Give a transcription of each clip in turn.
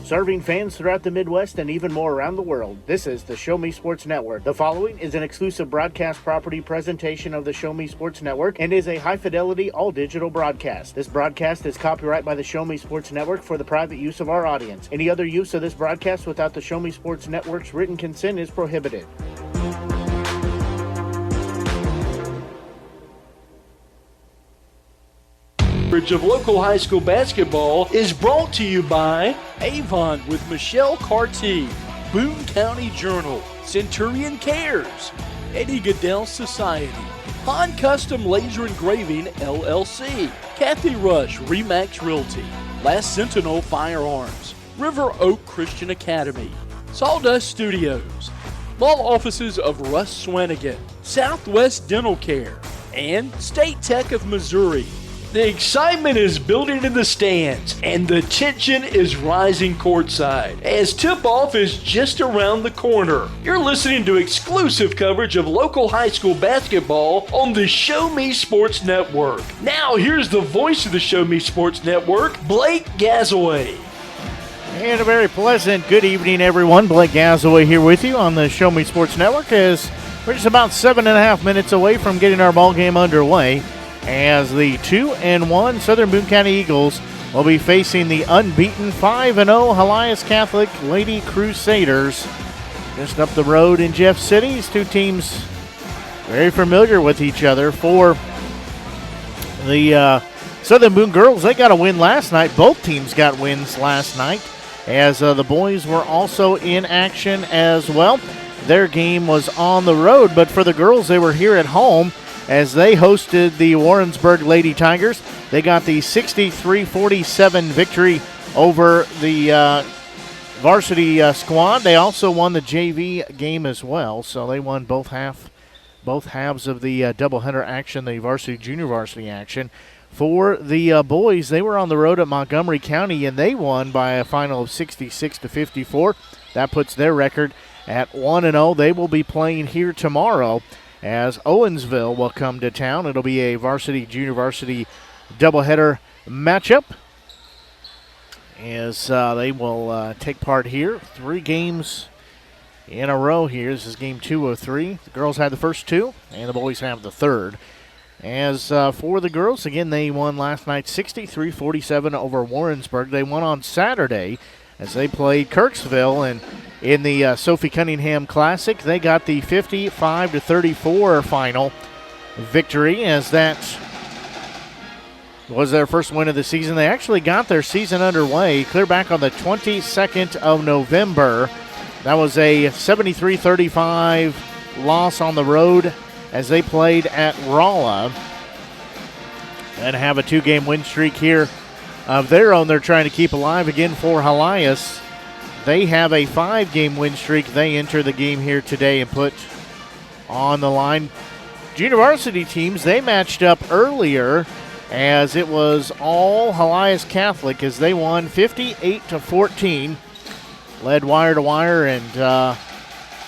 Serving fans throughout the Midwest and even more around the world, this is the Show Me Sports Network. The following is an exclusive broadcast property presentation of the Show Me Sports Network and is a high-fidelity, all-digital broadcast. This broadcast is copyright by the Show Me Sports Network for the private use of our audience. Any other use of this broadcast without the Show Me Sports Network's written consent is prohibited. Of local high school basketball is brought to you by Avon with Michelle Carty, Boone County Journal, Centurion Cares, Eddie Goodell Society, Han Custom Laser Engraving LLC, Kathy Rush Remax Realty, Last Sentinel Firearms, River Oak Christian Academy, Sawdust Studios, law offices of Russ Swanigan, Southwest Dental Care, and State Tech of Missouri. The excitement is building in the stands, and the tension is rising courtside as tip-off is just around the corner. You're listening to exclusive coverage of local high school basketball on the Show Me Sports Network. Now, here's the voice of the Show Me Sports Network, Blake Gazaway. And a very pleasant good evening, everyone. Blake Gazaway here with you on the Show Me Sports Network as we're just about 7.5 minutes away from getting our ball game underway, as the 2-1 Southern Boone County Eagles will be facing the unbeaten 5-0 Helias Catholic Lady Crusaders just up the road in Jeff City. These two teams very familiar with each other. For the Southern Boone girls, they got a win last night. Both teams got wins last night, as the boys were also in action as well. Their game was on the road, but for the girls, they were here at home as they hosted the Warrensburg Lady Tigers. They got the 63-47 victory over the varsity squad. They also won the JV game as well, so they won both halves of the doubleheader action, the varsity junior varsity action. For the boys, they were on the road at Montgomery County, and they won by a final of 66-54. That puts their record at 1-0. They will be playing here tomorrow, as Owensville will come to town. It'll be a varsity, junior varsity doubleheader matchup, as they will take part here. 3 games in a row here. This is game 2 of 3. The girls had the first 2, and the boys have the third. As for the girls, again, they won last night 63-47 over Warrensburg. They won on Saturday as they played Kirksville, and in the Sophie Cunningham Classic, they got the 55-34 final victory, as that was their first win of the season. They actually got their season underway clear back on the 22nd of November. That was a 73-35 loss on the road as they played at Rolla, and have a 2-game win streak here of their own they're trying to keep alive. Again, for Helias, they have a 5-game win streak they enter the game here today and put on the line. Junior varsity teams, they matched up earlier, as it was all Helias Catholic, as they won 58-14, led wire to wire, and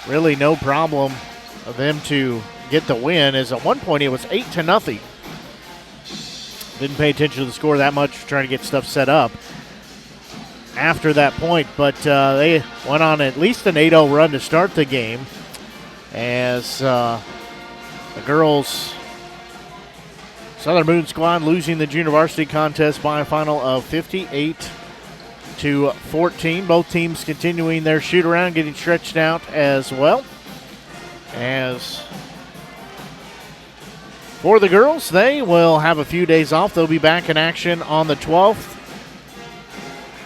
really no problem of them to get the win, as at one point it was 8-0. Didn't pay attention to the score that much, trying to get stuff set up after that point, but they went on at least an 8-0 run to start the game, as the girls' Southern Boone squad losing the junior varsity contest by a final of 58-14. Both teams continuing their shoot around, getting stretched out as well. As for the girls, they will have a few days off. They'll be back in action on the 12th.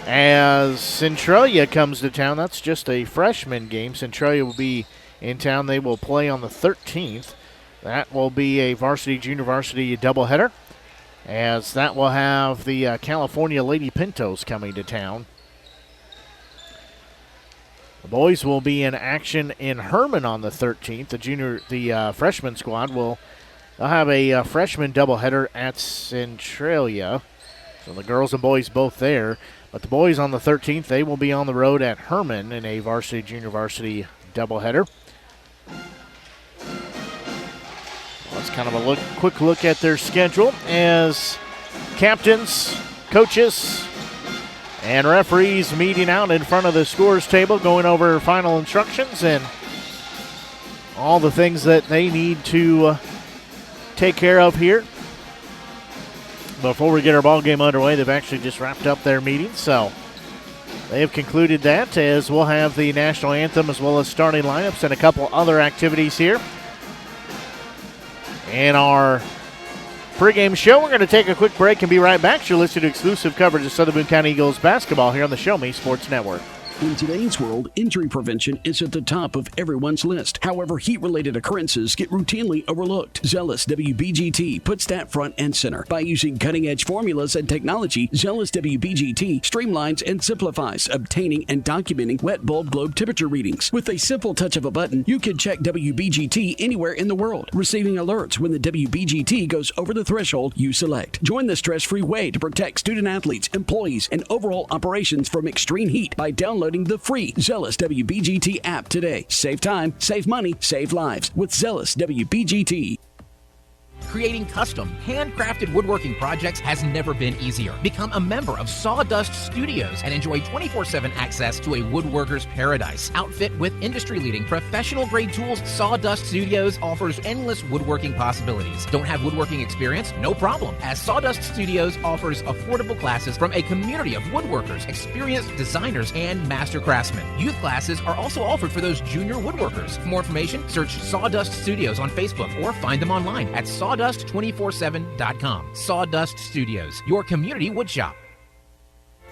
As Centralia comes to town. That's just a freshman game. Centralia will be in town. They will play on the 13th. That will be a varsity, junior varsity doubleheader, as that will have the California Lady Pintos coming to town. The boys will be in action in Herman on the 13th. The freshman squad they'll have a freshman doubleheader at Centralia. So the girls and boys both there. But the boys on the 13th, they will be on the road at Herman in a varsity, junior varsity doubleheader. Let's kind of a quick look at their schedule as captains, coaches, And referees meeting out in front of the scores table, going over final instructions and all the things that they need to take care of here. Before we get our ball game underway, they've actually just wrapped up their meeting, so they have concluded that, as we'll have the national anthem as well as starting lineups and a couple other activities here. In our pregame show, we're going to take a quick break and be right back. You're listening to exclusive coverage of Southern Boone County Eagles basketball here on the Show Me Sports Network. In today's world, injury prevention is at the top of everyone's list. However, heat-related occurrences get routinely overlooked. Zealous WBGT puts that front and center. By using cutting-edge formulas and technology, Zealous WBGT streamlines and simplifies obtaining and documenting wet bulb globe temperature readings. With a simple touch of a button, you can check WBGT anywhere in the world, receiving alerts when the WBGT goes over the threshold you select. Join the stress-free way to protect student-athletes, employees, and overall operations from extreme heat by downloading the free Zealous WBGT app today. Save time, save money, save lives with Zealous WBGT. Creating custom, handcrafted woodworking projects has never been easier. Become a member of Sawdust Studios and enjoy 24/7 access to a woodworker's paradise. Outfit with industry-leading professional-grade tools, Sawdust Studios offers endless woodworking possibilities. Don't have woodworking experience? No problem, as Sawdust Studios offers affordable classes from a community of woodworkers, experienced designers, and master craftsmen. Youth classes are also offered for those junior woodworkers. For more information, search Sawdust Studios on Facebook or find them online at sawdust247.com. Sawdust Studios, your community woodshop.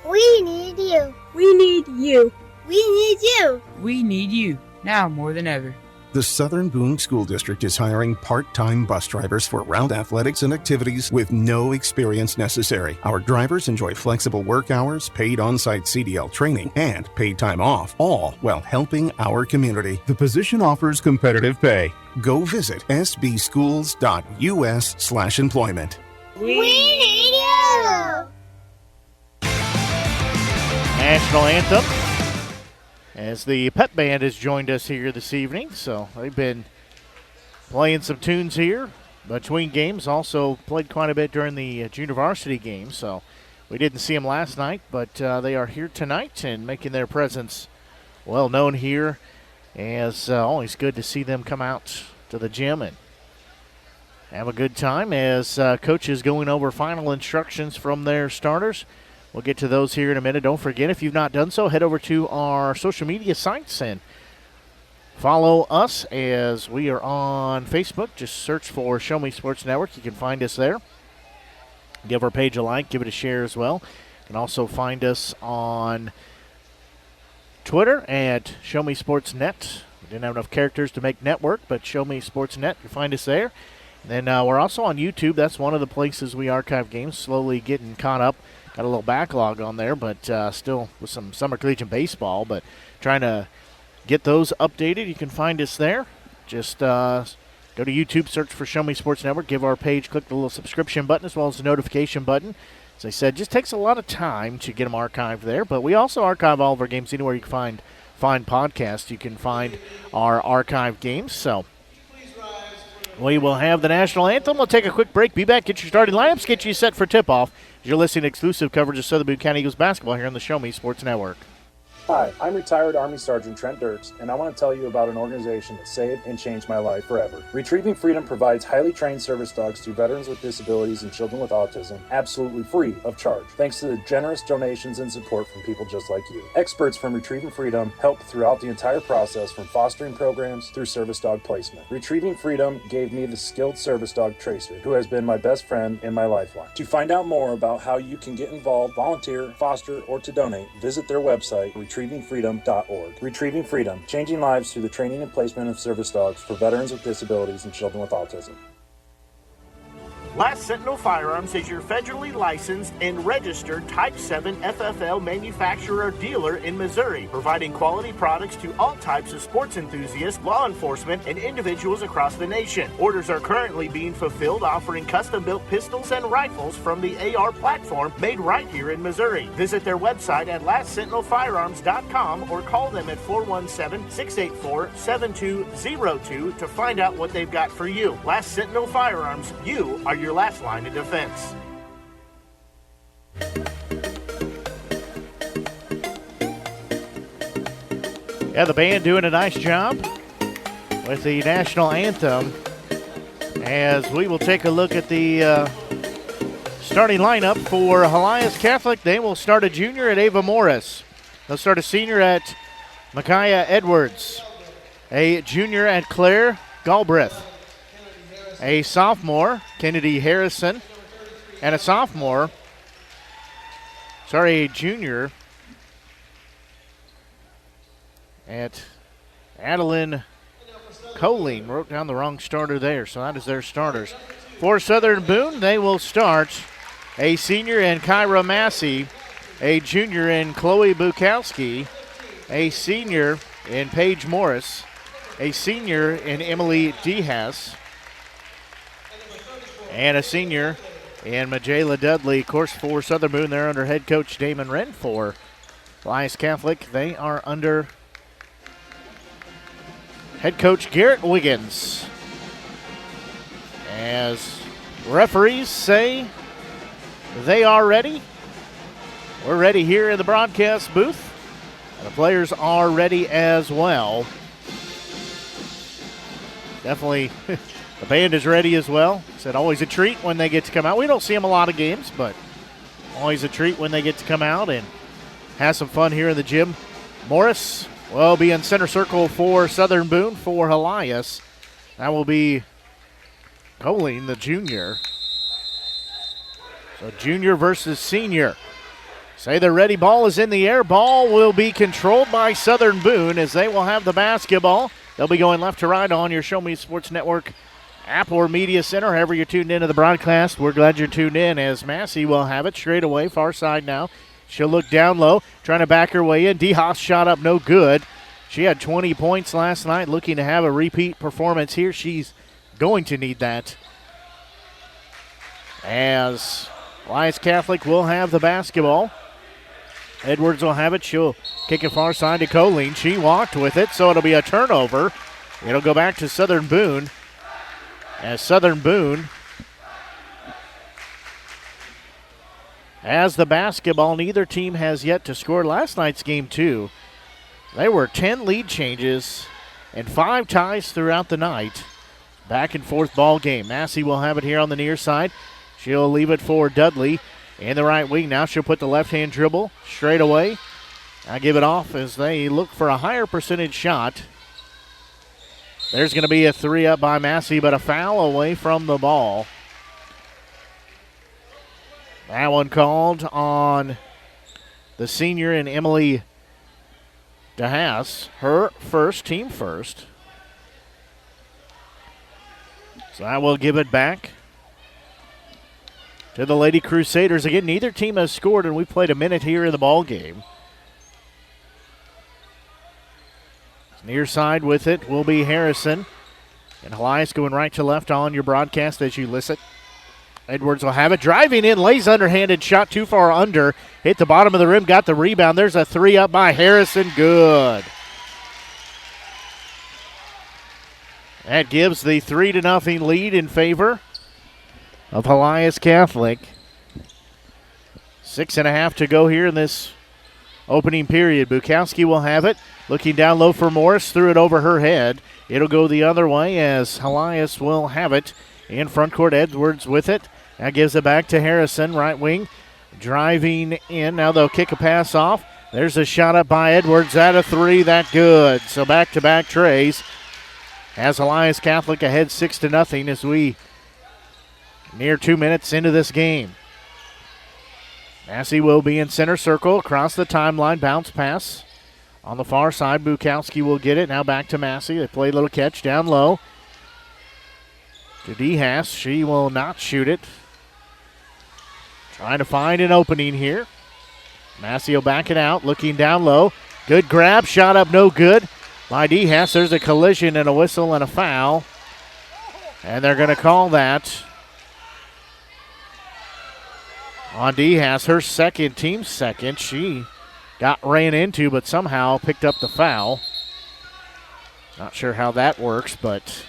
We need you. We need you. We need you. We need you, now more than ever. The Southern Boone School District is hiring part-time bus drivers for route athletics and activities with no experience necessary. Our drivers enjoy flexible work hours, paid on-site CDL training, and paid time off, all while helping our community. The position offers competitive pay. Go visit sbschools.us/employment. We need you. National anthem, as the pep band has joined us here this evening. So they've been playing some tunes here between games. Also played quite a bit during the junior varsity game. So we didn't see them last night, but they are here tonight and making their presence well known here. As always good to see them come out to the gym and have a good time as coaches going over final instructions from their starters. We'll get to those here in a minute. Don't forget, if you've not done so, head over to our social media sites and follow us as we are on Facebook. Just search for Show Me Sports Network. You can find us there. Give our page a like. Give it a share as well. You can also find us on Twitter at Show Me Sports Net. We didn't have enough characters to make network, but Show Me Sports Net. You can find us there. And then we're also on YouTube. That's one of the places we archive games. Slowly getting caught up. Got a little backlog on there, but still with some summer collegiate baseball, but trying to get those updated. You can find us there. Just go to YouTube, search for Show Me Sports Network, give our page, click the little subscription button as well as the notification button. As I said, just takes a lot of time to get them archived there, but we also archive all of our games anywhere you can find podcasts. You can find our archived games, so we will have the national anthem. We'll take a quick break. Be back. Get your starting lineups. Get you set for tip-off. You're listening to exclusive coverage of Southern Boone County Eagles basketball here on the Show Me Sports Network. Hi, I'm retired Army Sergeant Trent Dirks, and I want to tell you about an organization that saved and changed my life forever. Retrieving Freedom provides highly trained service dogs to veterans with disabilities and children with autism, absolutely free of charge, thanks to the generous donations and support from people just like you. Experts from Retrieving Freedom help throughout the entire process, from fostering programs through service dog placement. Retrieving Freedom gave me the skilled service dog Tracer, who has been my best friend and my lifeline. To find out more about how you can get involved, volunteer, foster, or to donate, visit their website, retrievingfreedom.org. Retrieving Freedom, changing lives through the training and placement of service dogs for veterans with disabilities and children with autism. Last Sentinel Firearms is your federally licensed and registered Type 7 FFL manufacturer dealer in Missouri, providing quality products to all types of sports enthusiasts, law enforcement, and individuals across the nation. Orders are currently being fulfilled, offering custom-built pistols and rifles from the AR platform made right here in Missouri. Visit their website at lastsentinelfirearms.com or call them at 417-684-7202 to find out what they've got for you. Last Sentinel Firearms, you are your last line of defense. Yeah, the band doing a nice job with the national anthem. As we will take a look at the starting lineup for Helias Catholic, they will start a junior at Ava Morris. They'll start a senior at Micaiah Edwards, a junior at Claire Galbraith, a sophomore, Kennedy Harrison, and a junior at Adeline Colleen. Wrote down the wrong starter there, so that is their starters. For Southern Boone, they will start a senior in Kyra Massey, a junior in Chloe Bukowski, a senior in Paige Morris, a senior in Emily Dehas, and a senior in Majayla Dudley. Of course, for Southern Boone, they're under head coach Damon Wren. For Helias Catholic, they are under head coach Garrett Wiggins. As referees say they are ready, we're ready here in the broadcast booth. And the players are ready as well. Definitely, the band is ready as well. Said always a treat when they get to come out. We don't see them a lot of games, but always a treat when they get to come out and have some fun here in the gym. Morris will be in center circle for Southern Boone. For Helias, that will be Colleen, the junior. So junior versus senior. Say they're ready. Ball is in the air. Ball will be controlled by Southern Boone as they will have the basketball. They'll be going left to right on your Show Me Sports Network app or media center, however you're tuned into the broadcast. We're glad you're tuned in as Massey will have it straight away, far side now. She'll look down low, trying to back her way in. DeHaas shot up, no good. She had 20 points last night, looking to have a repeat performance here. She's going to need that. As Helias Catholic will have the basketball. Edwards will have it. She'll kick it far side to Colleen. She walked with it, so it'll be a turnover. It'll go back to Southern Boone. As Southern Boone has the basketball. Neither team has yet to score. Last night's game, too, there were 10 lead changes and 5 ties throughout the night. Back and forth ball game. Massey will have it here on the near side. She'll leave it for Dudley in the right wing. Now she'll put the left-hand dribble straight away. I'll give it off as they look for a higher percentage shot. There's going to be a 3 up by Massey, but a foul away from the ball. That one called on the senior in Emily DeHaas. Her first, team first. So I will give it back to the Lady Crusaders. Again, neither team has scored, and we played a minute here in the ball game. Near side with it will be Harrison. And Helias going right to left on your broadcast as you listen. Edwards will have it. Driving in, lays underhanded, shot too far under. Hit the bottom of the rim, got the rebound. There's a 3 up by Harrison. Good. That gives the 3-0 lead in favor of Helias Catholic. 6.5 to go here in this opening period. Bukowski will have it. Looking down low for Morris. Threw it over her head. It'll go the other way as Helias will have it. In front court, Edwards with it. Now gives it back to Harrison, right wing. Driving in. Now they'll kick a pass off. There's a shot up by Edwards. At a 3, that good. So back-to-back trays. Has Helias Catholic ahead 6-0 as we near 2 minutes into this game. Massey will be in center circle. Across the timeline. Bounce pass. On the far side, Bukowski will get it. Now back to Massey. They play a little catch down low. To DeHaas. She will not shoot it. Trying to find an opening here. Massey will back it out. Looking down low. Good grab. Shot up, no good by DeHaas. There's a collision and a whistle and a foul. And they're going to call that on DeHaas. Her second, team's second. She got ran into, but somehow picked up the foul. Not sure how that works, but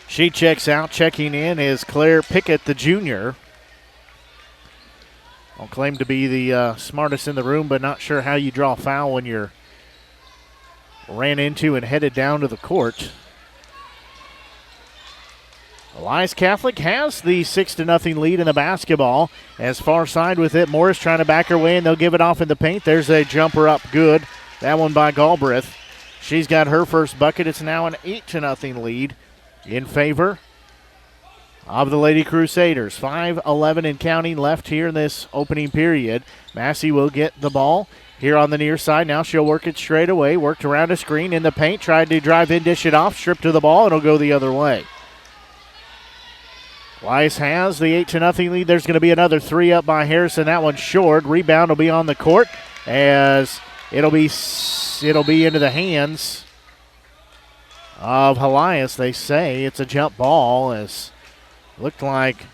she checks out. Checking in is Claire Pickett, the junior. I'll claim to be the smartest in the room, but not sure how you draw a foul when you're ran into and headed down to the court. Helias Catholic has the 6-0 lead in the basketball. As far side with it, Morris trying to back her way, and they'll give it off in the paint. There's a jumper up good. That one by Galbraith. She's got her first bucket. It's now an 8-0 lead in favor of the Lady Crusaders. 5:11 and counting left here in this opening period. Massey will get the ball here on the near side. Now she'll work it straight away. Worked around a screen in the paint. Tried to drive in, dish it off. Stripped to the ball. It'll go the other way. Weiss has the 8-0 lead. There's going to be another three up by Harrison. That one's short. Rebound will be on the court as it'll be into the hands of Helias. They say it's a jump ball, as looked like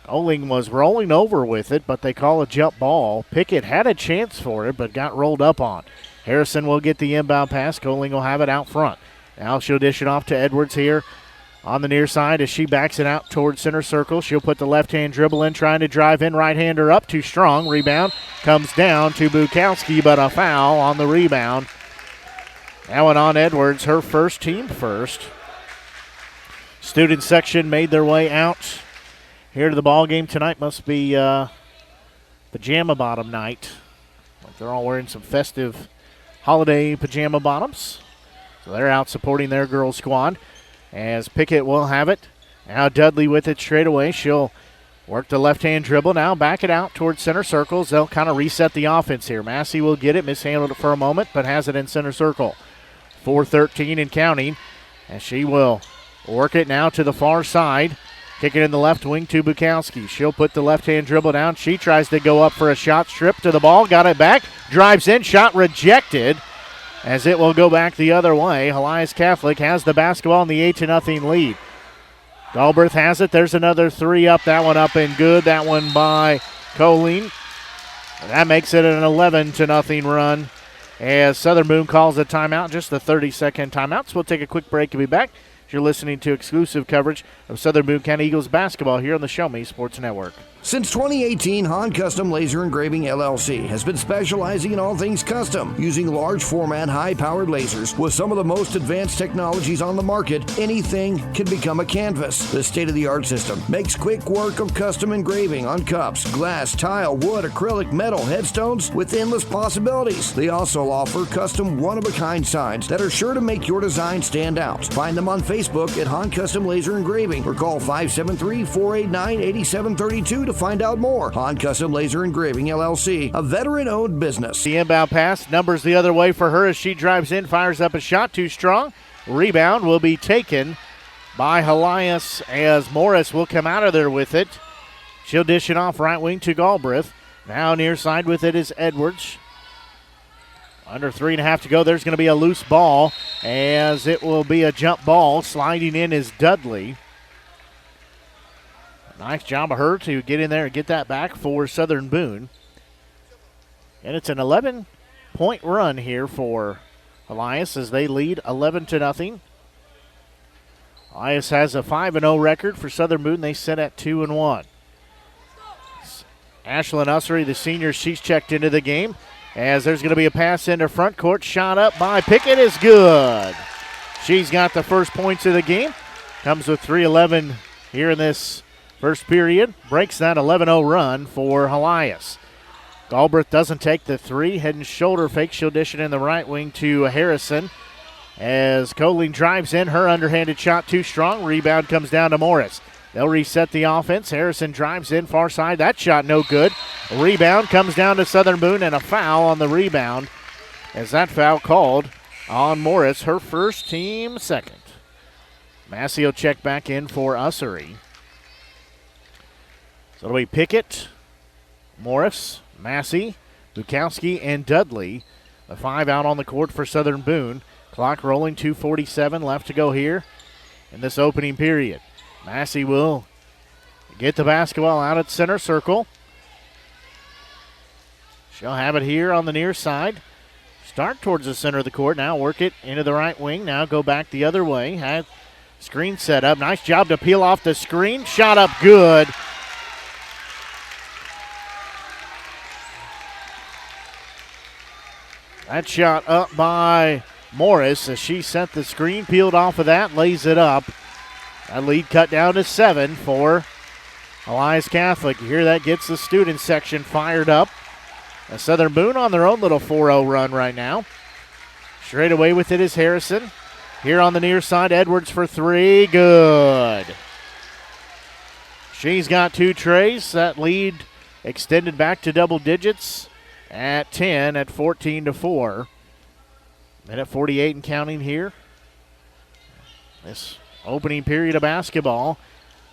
Oling was rolling over with it, but they call a jump ball. Pickett had a chance for it, but got rolled up on. Harrison will get the inbound pass. Oling will have it out front. Now she'll dish it off to Edwards here on the near side as she backs it out towards center circle. She'll put the left-hand dribble in, trying to drive in. Right-hander up, too strong. Rebound comes down to Bukowski, but a foul on the rebound. That one on Edwards, her first, team first. Student section made their way out here to the ball game tonight. Must be pajama bottom night. They're all wearing some festive holiday pajama bottoms. So they're out supporting their girls squad. As Pickett will have it. Now Dudley with it straight away. She'll work the left-hand dribble. Now back it out towards center circles. They'll kind of reset the offense here. Massey will get it. Mishandled it for a moment, but has it in center circle. 4:13 and counting. And she will work it now to the far side. Kick it in the left wing to Bukowski. She'll put the left-hand dribble down. She tries to go up for a shot. Strip to the ball. Got it back. Drives in. Shot rejected, as it will go back the other way. Helias Catholic has the basketball in the 8-0 lead. Galbraith has it. There's another three up. That one up and good. That one by Colleen. That makes it an 11-0 run, as Southern Boone calls a timeout, just a 30-second timeout. So we'll take a quick break and be back. You're listening to exclusive coverage of Southern Boone County Eagles basketball here on the Show Me Sports Network. Since 2018, Han Custom Laser Engraving LLC has been specializing in all things custom, using large format, high-powered lasers with some of the most advanced technologies on the market. Anything can become a canvas. This state-of-the-art system makes quick work of custom engraving on cups, glass, tile, wood, acrylic, metal, headstones with endless possibilities. They also offer custom one-of-a-kind signs that are sure to make your design stand out. Find them on Facebook at Han Custom Laser Engraving or call 573-489-8732 to find out more. Han Custom Laser Engraving LLC, a veteran-owned business. The inbound pass, numbers the other way for her as she drives in, fires up a shot, too strong. Rebound will be taken by Helias, as Morris will come out of there with it. She'll dish it off right wing to Galbraith. Now near side with it is Edwards. Under 3.5 to go. There's going to be a loose ball, as it will be a jump ball. Sliding in is Dudley. Nice job of her to get in there and get that back for Southern Boone. And it's an 11-point run here for Helias as they lead 11-0. Helias has a 5-0 record for Southern Boone. They sit at 2-1. Ashlyn Ussery, the senior, she's checked into the game, as there's going to be a pass into front court. Shot up by Pickett is good. She's got the first points of the game. Comes with 3:11 here in this first period. Breaks that 11-0 run for Helias. Galbraith doesn't take the three. Head and shoulder fake. She'll dish it in the right wing to Harrison. As Colleen drives in, her underhanded shot too strong. Rebound comes down to Morris. They'll reset the offense. Harrison drives in far side. That shot no good. Rebound comes down to Southern Boone, and a foul on the rebound, as that foul called on Morris, her first, team second. Massey will check back in for Ussery. So it'll be Pickett, Morris, Massey, Bukowski, and Dudley. The five out on the court for Southern Boone. Clock rolling, 2:47 left to go here in this opening period. Massey will get the basketball out at center circle. She'll have it here on the near side. Start towards the center of the court. Now work it into the right wing. Now go back the other way. Have screen set up. Nice job to peel off the screen. Shot up good. That shot up by Morris as she set the screen, peeled off of that, lays it up. That lead cut down to 7 for Helias Catholic. You hear that gets the student section fired up. And Southern Boone on their own little 4-0 run right now. Straight away with it is Harrison. Here on the near side, Edwards for 3. Good. She's got 2 trays. That lead extended back to double digits at 10 at 14-4. Minute 48 and counting here. This opening period of basketball.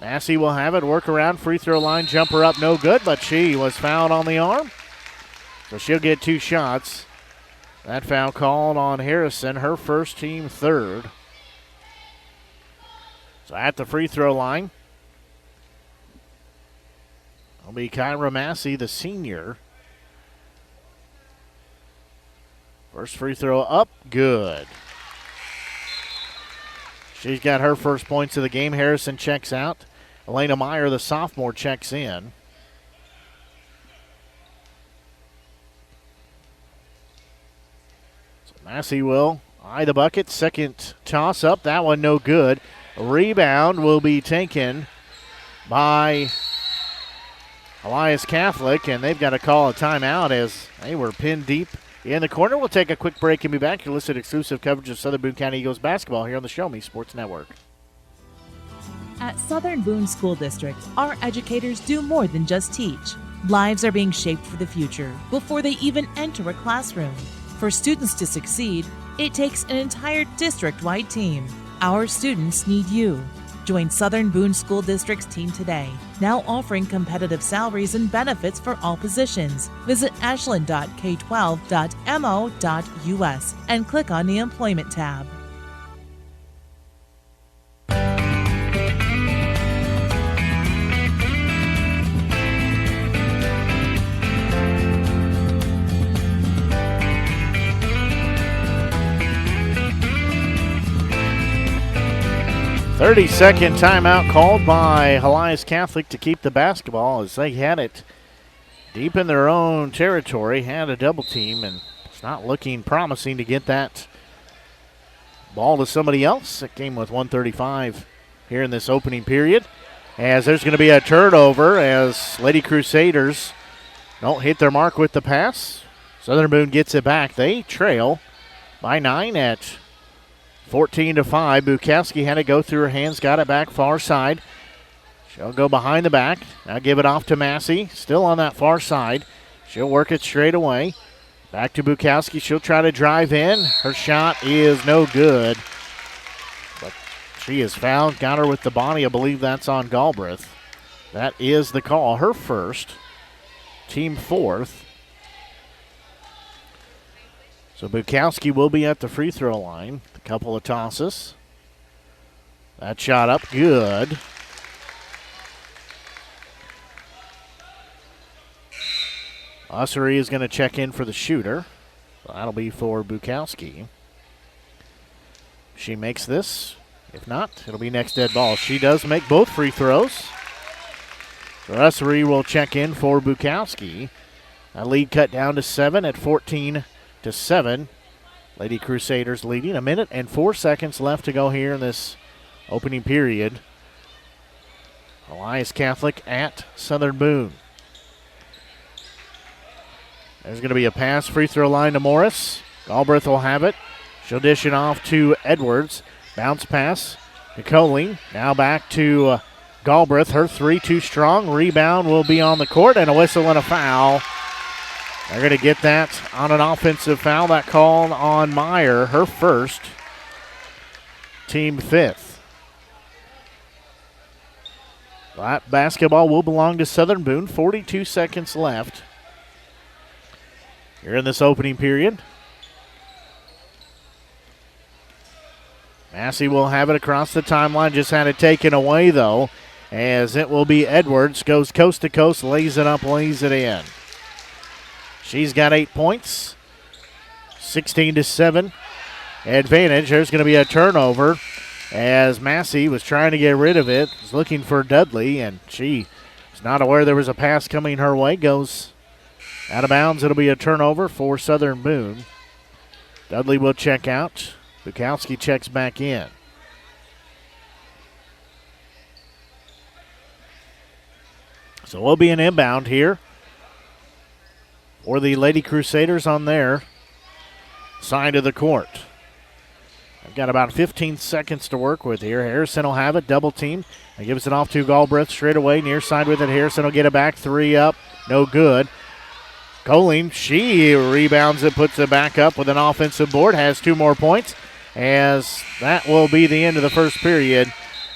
Massey will have it. Work around. Free throw line. Jumper up. No good, but she was fouled on the arm. So she'll get 2 shots. That foul called on Harrison, her first, team third. So at the free throw line will be Kyra Massey, the senior. First free throw up, good. She's got her first points of the game. Harrison checks out. Elena Meyer, the sophomore, checks in. So Massey will eye the bucket. Second toss up. That one no good. Rebound will be taken by Helias Catholic, and they've got to call a timeout as they were pinned deep in the corner. We'll take a quick break and be back. You're listening to exclusive coverage of Southern Boone County Eagles basketball here on the Show Me Sports Network. At Southern Boone School District, our educators do more than just teach. Lives are being shaped for the future before they even enter a classroom. For students to succeed, it takes an entire district-wide team. Our students need you. Join Southern Boone School District's team today, now offering competitive salaries and benefits for all positions. Visit ashland.k12.mo.us and click on the Employment tab. Thirty-second timeout called by Helias Catholic to keep the basketball as they had it deep in their own territory, had a double team, and it's not looking promising to get that ball to somebody else. It came with 1:35 here in this opening period, as there's going to be a turnover as Lady Crusaders don't hit their mark with the pass. Southern Boone gets it back. They trail by 9 at 14-5. Bukowski had to go through her hands, got it back far side. She'll go behind the back. Now give it off to Massey, still on that far side. She'll work it straight away. Back to Bukowski. She'll try to drive in. Her shot is no good. But she is fouled. Got her with the body. I believe that's on Galbraith. That is the call. Her first. Team fourth. So Bukowski will be at the free throw line. A couple of tosses. That shot up, good. Ossery is going to check in for the shooter. So that'll be for Bukowski. She makes this. If not, it'll be next dead ball. She does make both free throws. So Ossery will check in for Bukowski. A lead cut down to 7 at 14-7. Lady Crusaders leading. 1 minute and 4 seconds left to go here in this opening period. Helias Catholic at Southern Boone. There's going to be a pass, free throw line to Morris. Galbraith will have it. She'll dish it off to Edwards. Bounce pass to Coling. Now back to Galbraith. Her three too strong. Rebound will be on the court, and a whistle and a foul. They're going to get that on an offensive foul. That called on Meyer, her first, team fifth. That basketball will belong to Southern Boone. 42 seconds left here in this opening period. Massey will have it across the timeline. Just had it taken away, though, as it will be Edwards. Goes coast to coast, lays it up, lays it in. She's got 8 points. 16-7 advantage. There's going to be a turnover as Massey was trying to get rid of it. Was looking for Dudley, and she was not aware there was a pass coming her way. Goes out of bounds. It'll be a turnover for Southern Boone. Dudley will check out. Bukowski checks back in. So we'll be an inbound here for the Lady Crusaders on their side of the court. I've got about 15 seconds to work with here. Harrison will have it, double team. And gives it off to Galbraith straight away, near side with it. Harrison will get it back, 3 up, no good. Colleen, she rebounds it, puts it back up with an offensive board, has 2 more points, as that will be the end of the first period,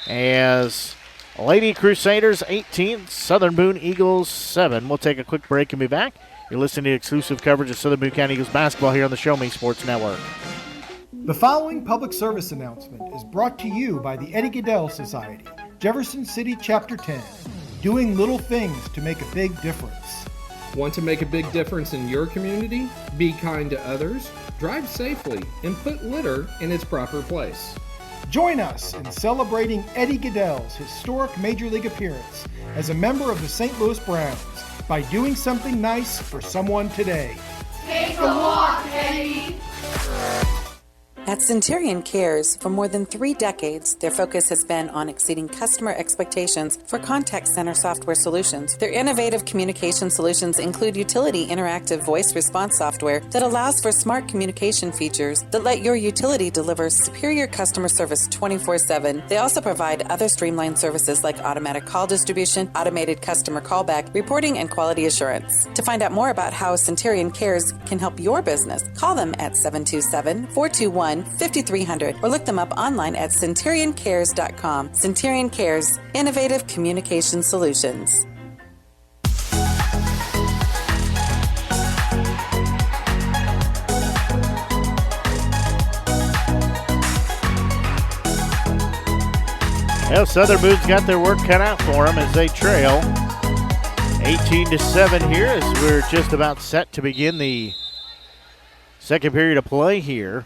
as Lady Crusaders 18, Southern Boone Eagles 7. We'll take a quick break and be back. You're listening to exclusive coverage of Southern Boone County Eagles basketball here on the Show Me Sports Network. The following public service announcement is brought to you by the Eddie Gaedel Society, Jefferson City Chapter 10, doing little things to make a big difference. Want to make a big difference in your community? Be kind to others, drive safely, and put litter in its proper place. Join us in celebrating Eddie Gaedel's historic Major League appearance as a member of the St. Louis Browns by doing something nice for someone today. Take a walk, Eddie! At Centurion Cares, for more than 3 decades, their focus has been on exceeding customer expectations for contact center software solutions. Their innovative communication solutions include utility interactive voice response software that allows for smart communication features that let your utility deliver superior customer service 24/7. They also provide other streamlined services like automatic call distribution, automated customer callback, reporting, and quality assurance. To find out more about how Centurion Cares can help your business, call them at 727-421-5300 or look them up online at centurioncares.com. Centurion Cares, innovative communication solutions. Well, Southern Boone's got their work cut out for them as they trail 18-7 here as we're just about set to begin the second period of play here.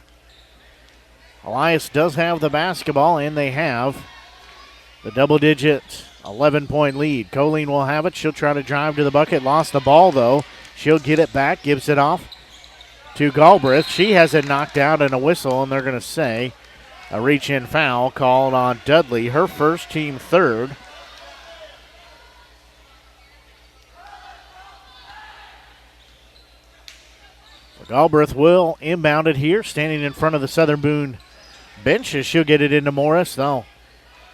Helias does have the basketball, and they have the double-digit 11-point lead. Colleen will have it. She'll try to drive to the bucket. Lost the ball, though. She'll get it back, gives it off to Galbraith. She has it knocked out and a whistle, and they're going to say a reach-in foul called on Dudley, her first, team third. Galbraith will inbound it here, standing in front of the Southern Boone bench as she'll get it into Morris. They'll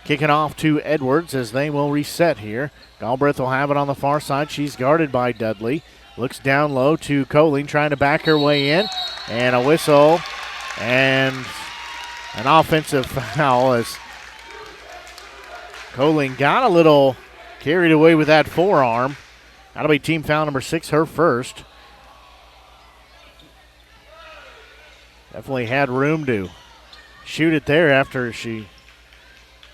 kick it off to Edwards as they will reset here. Galbraith will have it on the far side. She's guarded by Dudley. Looks down low to Colleen, trying to back her way in. And a whistle and an offensive foul as Colleen got a little carried away with that forearm. That'll be team foul number 6, her first. Definitely had room to shoot it there after she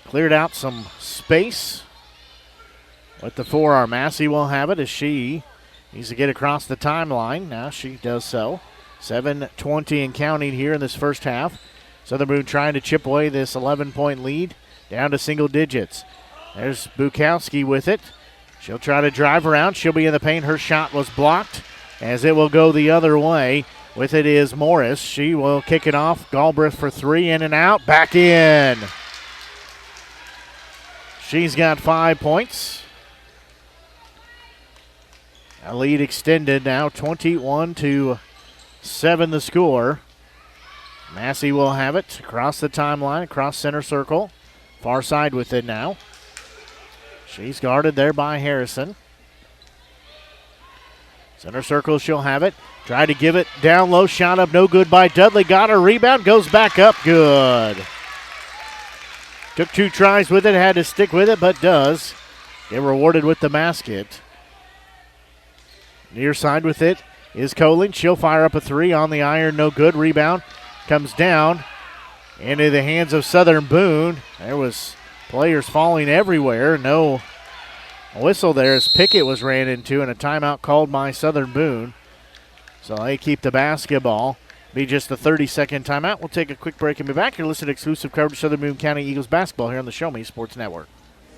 cleared out some space with the forearm. Massey will have it as she needs to get across the timeline. Now she does so. 7:20 and counting here in this first half. Southern Boone trying to chip away this 11-point lead down to single digits. There's Bukowski with it. She'll try to drive around. She'll be in the paint. Her shot was blocked as it will go the other way. With it is Morris. She will kick it off. Galbraith for 3, in and out. Back in. She's got 5 points. A lead extended now, 21-7 the score. Massey will have it across the timeline, across center circle. Far side with it now. She's guarded there by Harrison. Center circle, she'll have it. Try to give it down low, shot up, no good by Dudley. Got her rebound, goes back up, good. Took 2 tries with it, had to stick with it, but does get rewarded with the basket. Near side with it is Colleen. She'll fire up a 3 on the iron, no good. Rebound comes down into the hands of Southern Boone. There was players falling everywhere. No whistle there as Pickett was ran into, and a timeout called by Southern Boone. So they keep the basketball. Be just the 30-second timeout. We'll take a quick break and be back. You're listening to exclusive coverage of Southern Boone County Eagles basketball here on the Show Me Sports Network.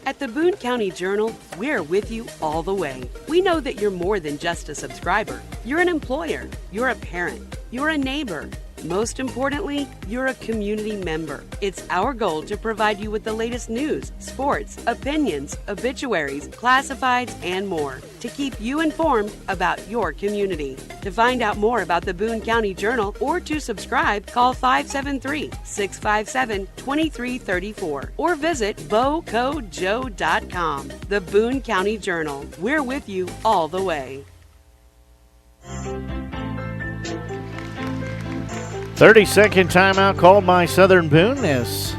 At the Boone County Journal, we're with you all the way. We know that you're more than just a subscriber. You're an employer, you're a parent, you're a neighbor, Most importantly, you're a community member. It's our goal to provide you with the latest news, sports, opinions, obituaries, classifieds, and more to keep you informed about your community. To find out more about the Boone County Journal or to subscribe, call 573-657-2334 or visit bocojoe.com. The Boone County Journal. We're with you all the way. 30-second timeout called by Southern Boone as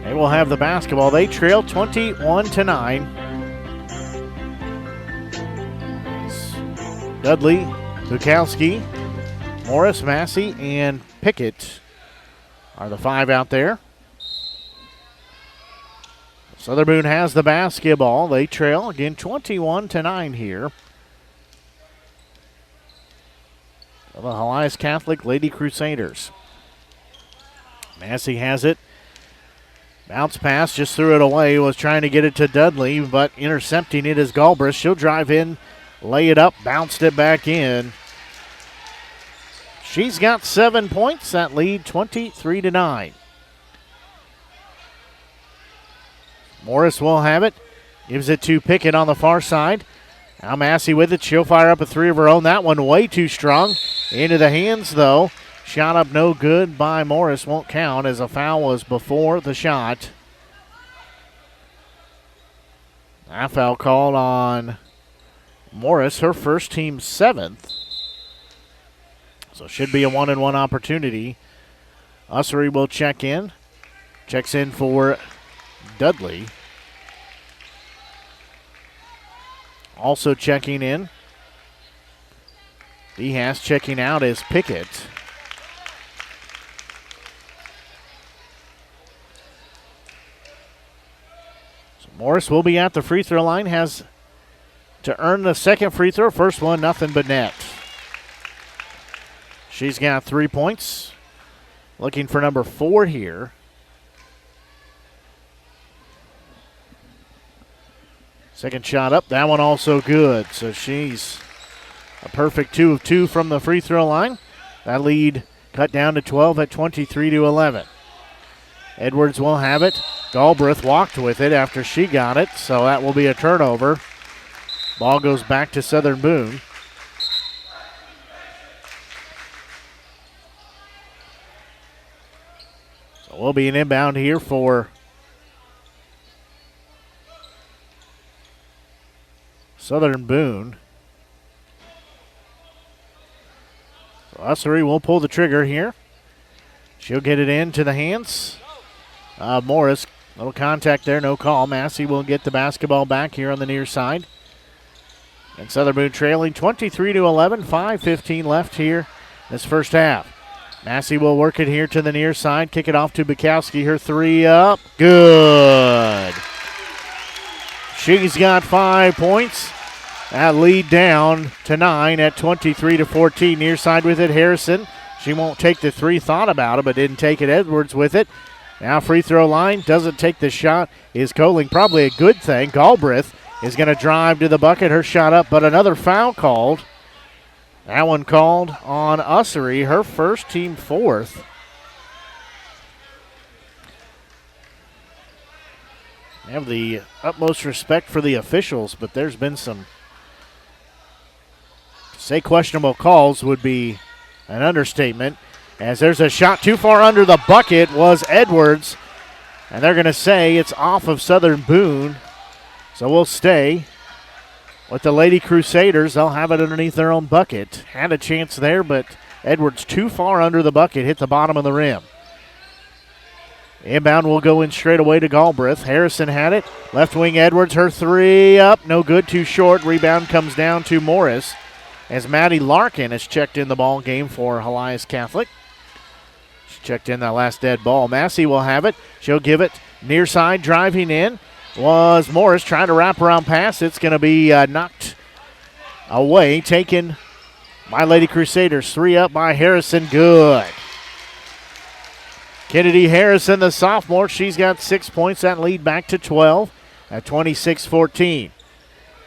they will have the basketball. They trail 21-9. Dudley, Bukowski, Morris, Massey, and Pickett are the five out there. Southern Boone has the basketball. They trail again 21-9 here. The Helias Catholic Lady Crusaders. Massey has it. Bounce pass, just threw it away. Was trying to get it to Dudley, but intercepting it is Galbraith. She'll drive in, lay it up, bounced it back in. She's got 7 points. That lead 23-9. Morris will have it. Gives it to Pickett on the far side. Now Massey with it. She'll fire up a three of her own. That one way too strong. Into the hands, though. Shot up no good by Morris. Won't count as a foul was before the shot. That foul called on Morris, her first team 7th. So should be a 1-and-1 opportunity. Ussery will check in. Checks in for Dudley. Also checking in. Dehas checking out is Pickett. So Morris will be at the free throw line. Has to earn the second free throw. First one, nothing but net. She's got 3 points. Looking for number 4 here. Second shot up. That one also good. So she's a perfect 2 of 2 from the free throw line. That lead cut down to 12 at 23-11. Edwards will have it. Galbraith walked with it after she got it, so that will be a turnover. Ball goes back to Southern Boone. So will be an inbound here for Southern Boone. Ussery will pull the trigger here. She'll get it into the hands of Morris. Little contact there, no call. Massey will get the basketball back here on the near side. And Southern Boone trailing 23-11, 5:15 left here this first half. Massey will work it here to the near side, kick it off to Bukowski. Her three up, good. She's got 5 points. That lead down to 9 at 23-14. Near side with it, Harrison. She won't take the three, thought about it, but didn't take it. Edwards with it. Now free throw line, doesn't take the shot, is Coling. Probably a good thing. Galbraith is going to drive to the bucket. Her shot up, but another foul called. That one called on Ussery, her first, team 4th. I have the utmost respect for the officials, but there's been some, to say questionable calls would be an understatement, as there's a shot too far under the bucket was Edwards, and they're going to say it's off of Southern Boone, so we'll stay with the Lady Crusaders. They'll have it underneath their own bucket. Had a chance there, but Edwards too far under the bucket, hit the bottom of the rim. Inbound will go in straight away to Galbraith. Harrison had it. Left wing Edwards, her three up. No good, too short. Rebound comes down to Morris as Maddie Larkin has checked in the ball game for Helias Catholic. She checked in that last dead ball. Massey will have it. She'll give it near side, driving in was Morris, trying to wrap around pass. It's going to be knocked away, taken by Lady Crusaders. Three up by Harrison, good. Kennedy Harrison, the sophomore, she's got 6 points. That lead back to 12 at 26-14.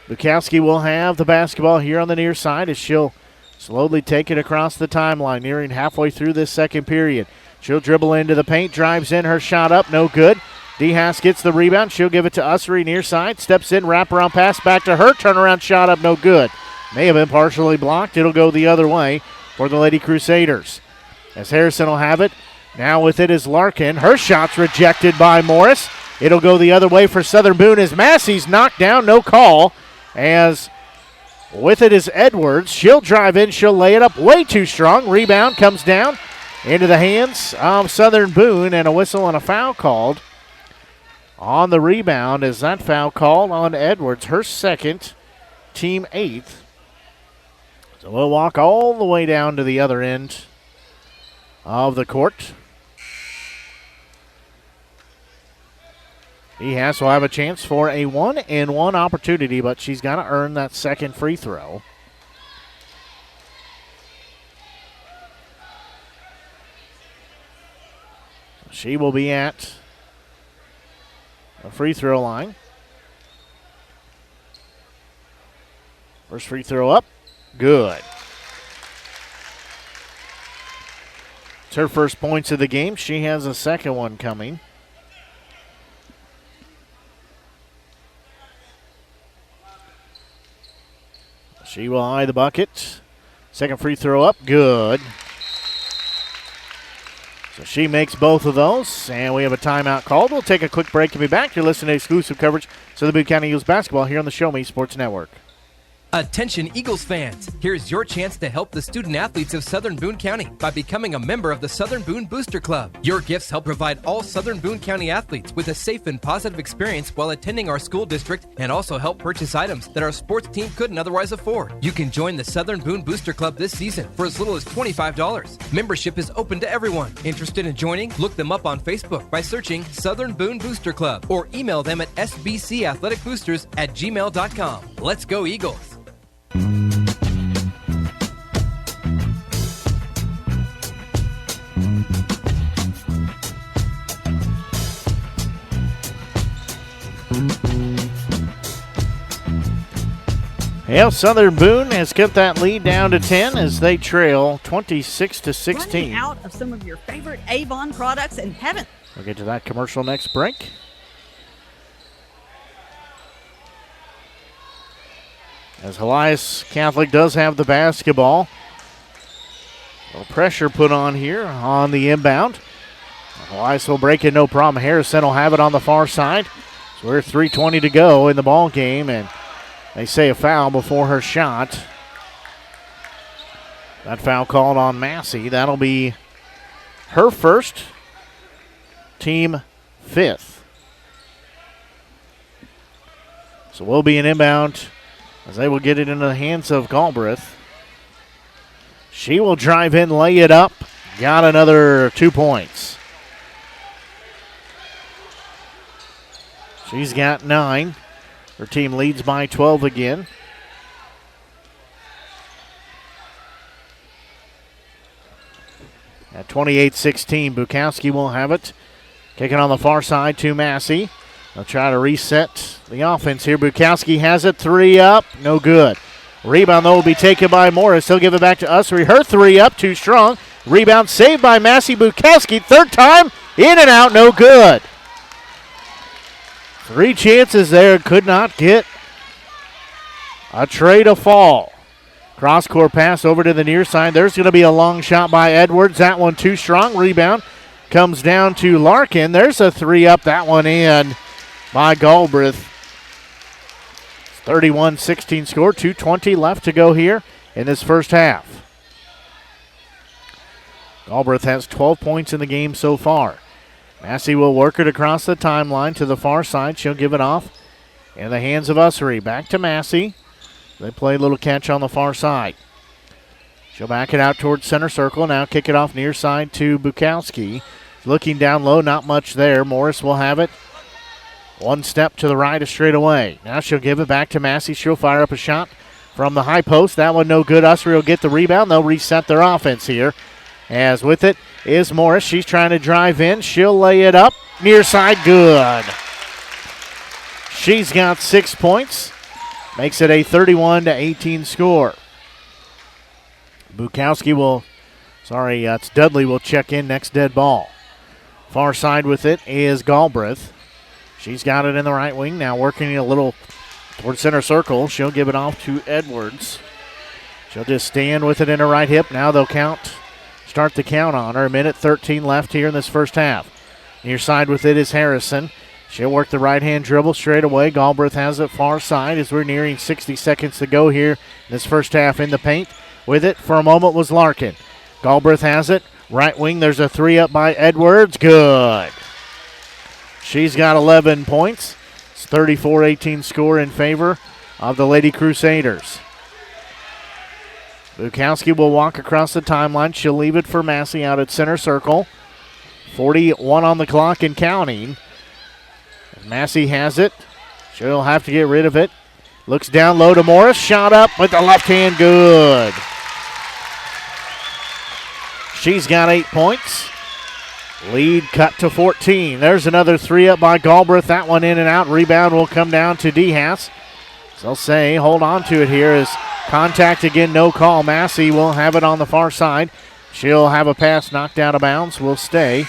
Bukowski will have the basketball here on the near side as she'll slowly take it across the timeline, nearing halfway through this second period. She'll dribble into the paint, drives in, her shot up, no good. DeHaas gets the rebound. She'll give it to Ussery near side. Steps in, wraparound pass back to her. Turnaround shot up, no good. May have been partially blocked. It'll go the other way for the Lady Crusaders. As Harrison will have it. Now with it is Larkin. Her shot's rejected by Morris. It'll go the other way for Southern Boone as Massey's knocked down. No call. As with it is Edwards. She'll drive in. She'll lay it up way too strong. Rebound comes down into the hands of Southern Boone, and a whistle and a foul called on the rebound. Is that foul called on Edwards? Her second, team 8th. So we'll walk all the way down to the other end of the court. DeHaas will have a chance for a 1-and-1 opportunity, but she's got to earn that second free throw. She will be at the free throw line. First free throw up. Good. It's her first points of the game. She has a second one coming. She will eye the bucket. Second free throw up. Good. So she makes both of those, and we have a timeout called. We'll take a quick break and be back. You're listening to exclusive coverage of the Boone County Eagles basketball here on the Show Me Sports Network. Attention Eagles fans, here's your chance to help the student athletes of Southern Boone County by becoming a member of the Southern Boone Booster Club. Your gifts help provide all Southern Boone County athletes with a safe and positive experience while attending our school district, and also help purchase items that our sports team couldn't otherwise afford. You can join the Southern Boone Booster Club this season for as little as $25. Membership is open to everyone. Interested in joining? Look them up on Facebook by searching Southern Boone Booster Club or email them at sbcathleticboosters@gmail.com. Let's go Eagles! Well, Southern Boone has kept that lead down to 10 as they trail 26-16. Running out of some of your favorite Avon products and haven't. We'll get to that commercial next break. As Helias Catholic does have the basketball. A little pressure put on here on the inbound. Helias will break it, no problem. Harrison will have it on the far side. So we're 3:20 to go in the ball game, and they say a foul before her shot. That foul called on Massey. That'll be her first, team 5th. So we'll be an inbound as they will get it into the hands of Galbraith. She will drive in, lay it up. Got another 2 points. She's got 9. Her team leads by 12 again. At 28-16, Bukowski will have it. Kicking on the far side to Massey. They'll try to reset the offense here. Bukowski has it, 3 up, no good. Rebound, though, will be taken by Morris. He'll give it back to Ussery. Her 3 up, too strong. Rebound saved by Massey. Bukowski, third time, in and out, no good. 3 chances there, could not get a tray to fall. Cross-court pass over to the near side. There's going to be a long shot by Edwards. That one too strong. Rebound comes down to Larkin. There's a 3 up, that one in by Galbraith. 31-16 score, 2:20 left to go here in this first half. Galbraith has 12 points in the game so far. Massey will work it across the timeline to the far side. She'll give it off in the hands of Ussery. Back to Massey. They play a little catch on the far side. She'll back it out towards center circle. Now kick it off near side to Bukowski. Looking down low, not much there. Morris will have it. One step to the right, a straight away. Now she'll give it back to Massey. She'll fire up a shot from the high post. That one no good. Ussery will get the rebound. They'll reset their offense here. As with it is Morris. She's trying to drive in. She'll lay it up. Near side, good. She's got 6 points. Makes it a 31-18 score. It's Dudley will check in next dead ball. Far side with it is Galbraith. She's got it in the right wing now, working a little toward center circle. She'll give it off to Edwards. She'll just stand with it in her right hip. Now they'll start the count on her. 1:13 left here in this first half. Near side with it is Harrison. She'll work the right-hand dribble straight away. Galbraith has it far side as we're nearing 60 seconds to go here in this first half in the paint. With it for a moment was Larkin. Galbraith has it. Right wing, there's a three up by Edwards. Good. She's got 11 points. It's 34-18 score in favor of the Lady Crusaders. Bukowski will walk across the timeline. She'll leave it for Massey out at center circle. 41 on the clock and counting. Massey has it. She'll have to get rid of it. Looks down low to Morris. Shot up with the left hand. Good. She's got 8 points. Lead cut to 14. There's another three up by Galbraith. That one in and out. Rebound will come down to DeHaas. So they'll say hold on to it here as contact again, no call. Massey will have it on the far side. She'll have a pass knocked out of bounds. Will stay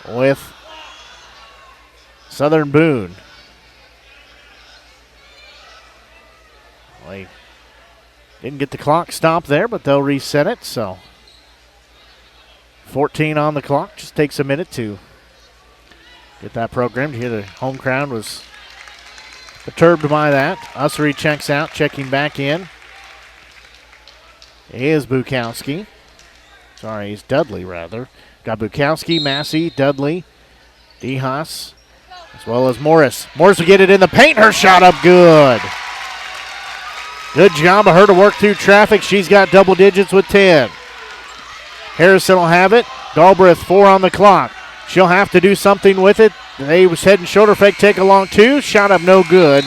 with Southern Boone. They didn't get the clock stopped there, but they'll reset it. So 14 on the clock. Just takes a minute to get that programmed. Here the home crowd was perturbed by that. Ussery checks out, checking back in is Bukowski. Sorry, he's Dudley rather. Got Bukowski, Massey, Dudley, DeHaas, as well as Morris. Morris will get it in the paint. Her shot up good. Good job of her to work through traffic. She's got double digits with 10. Harrison will have it. Galbraith 4 on the clock. She'll have to do something with it. They was head and shoulder fake, take a long two. Shot up no good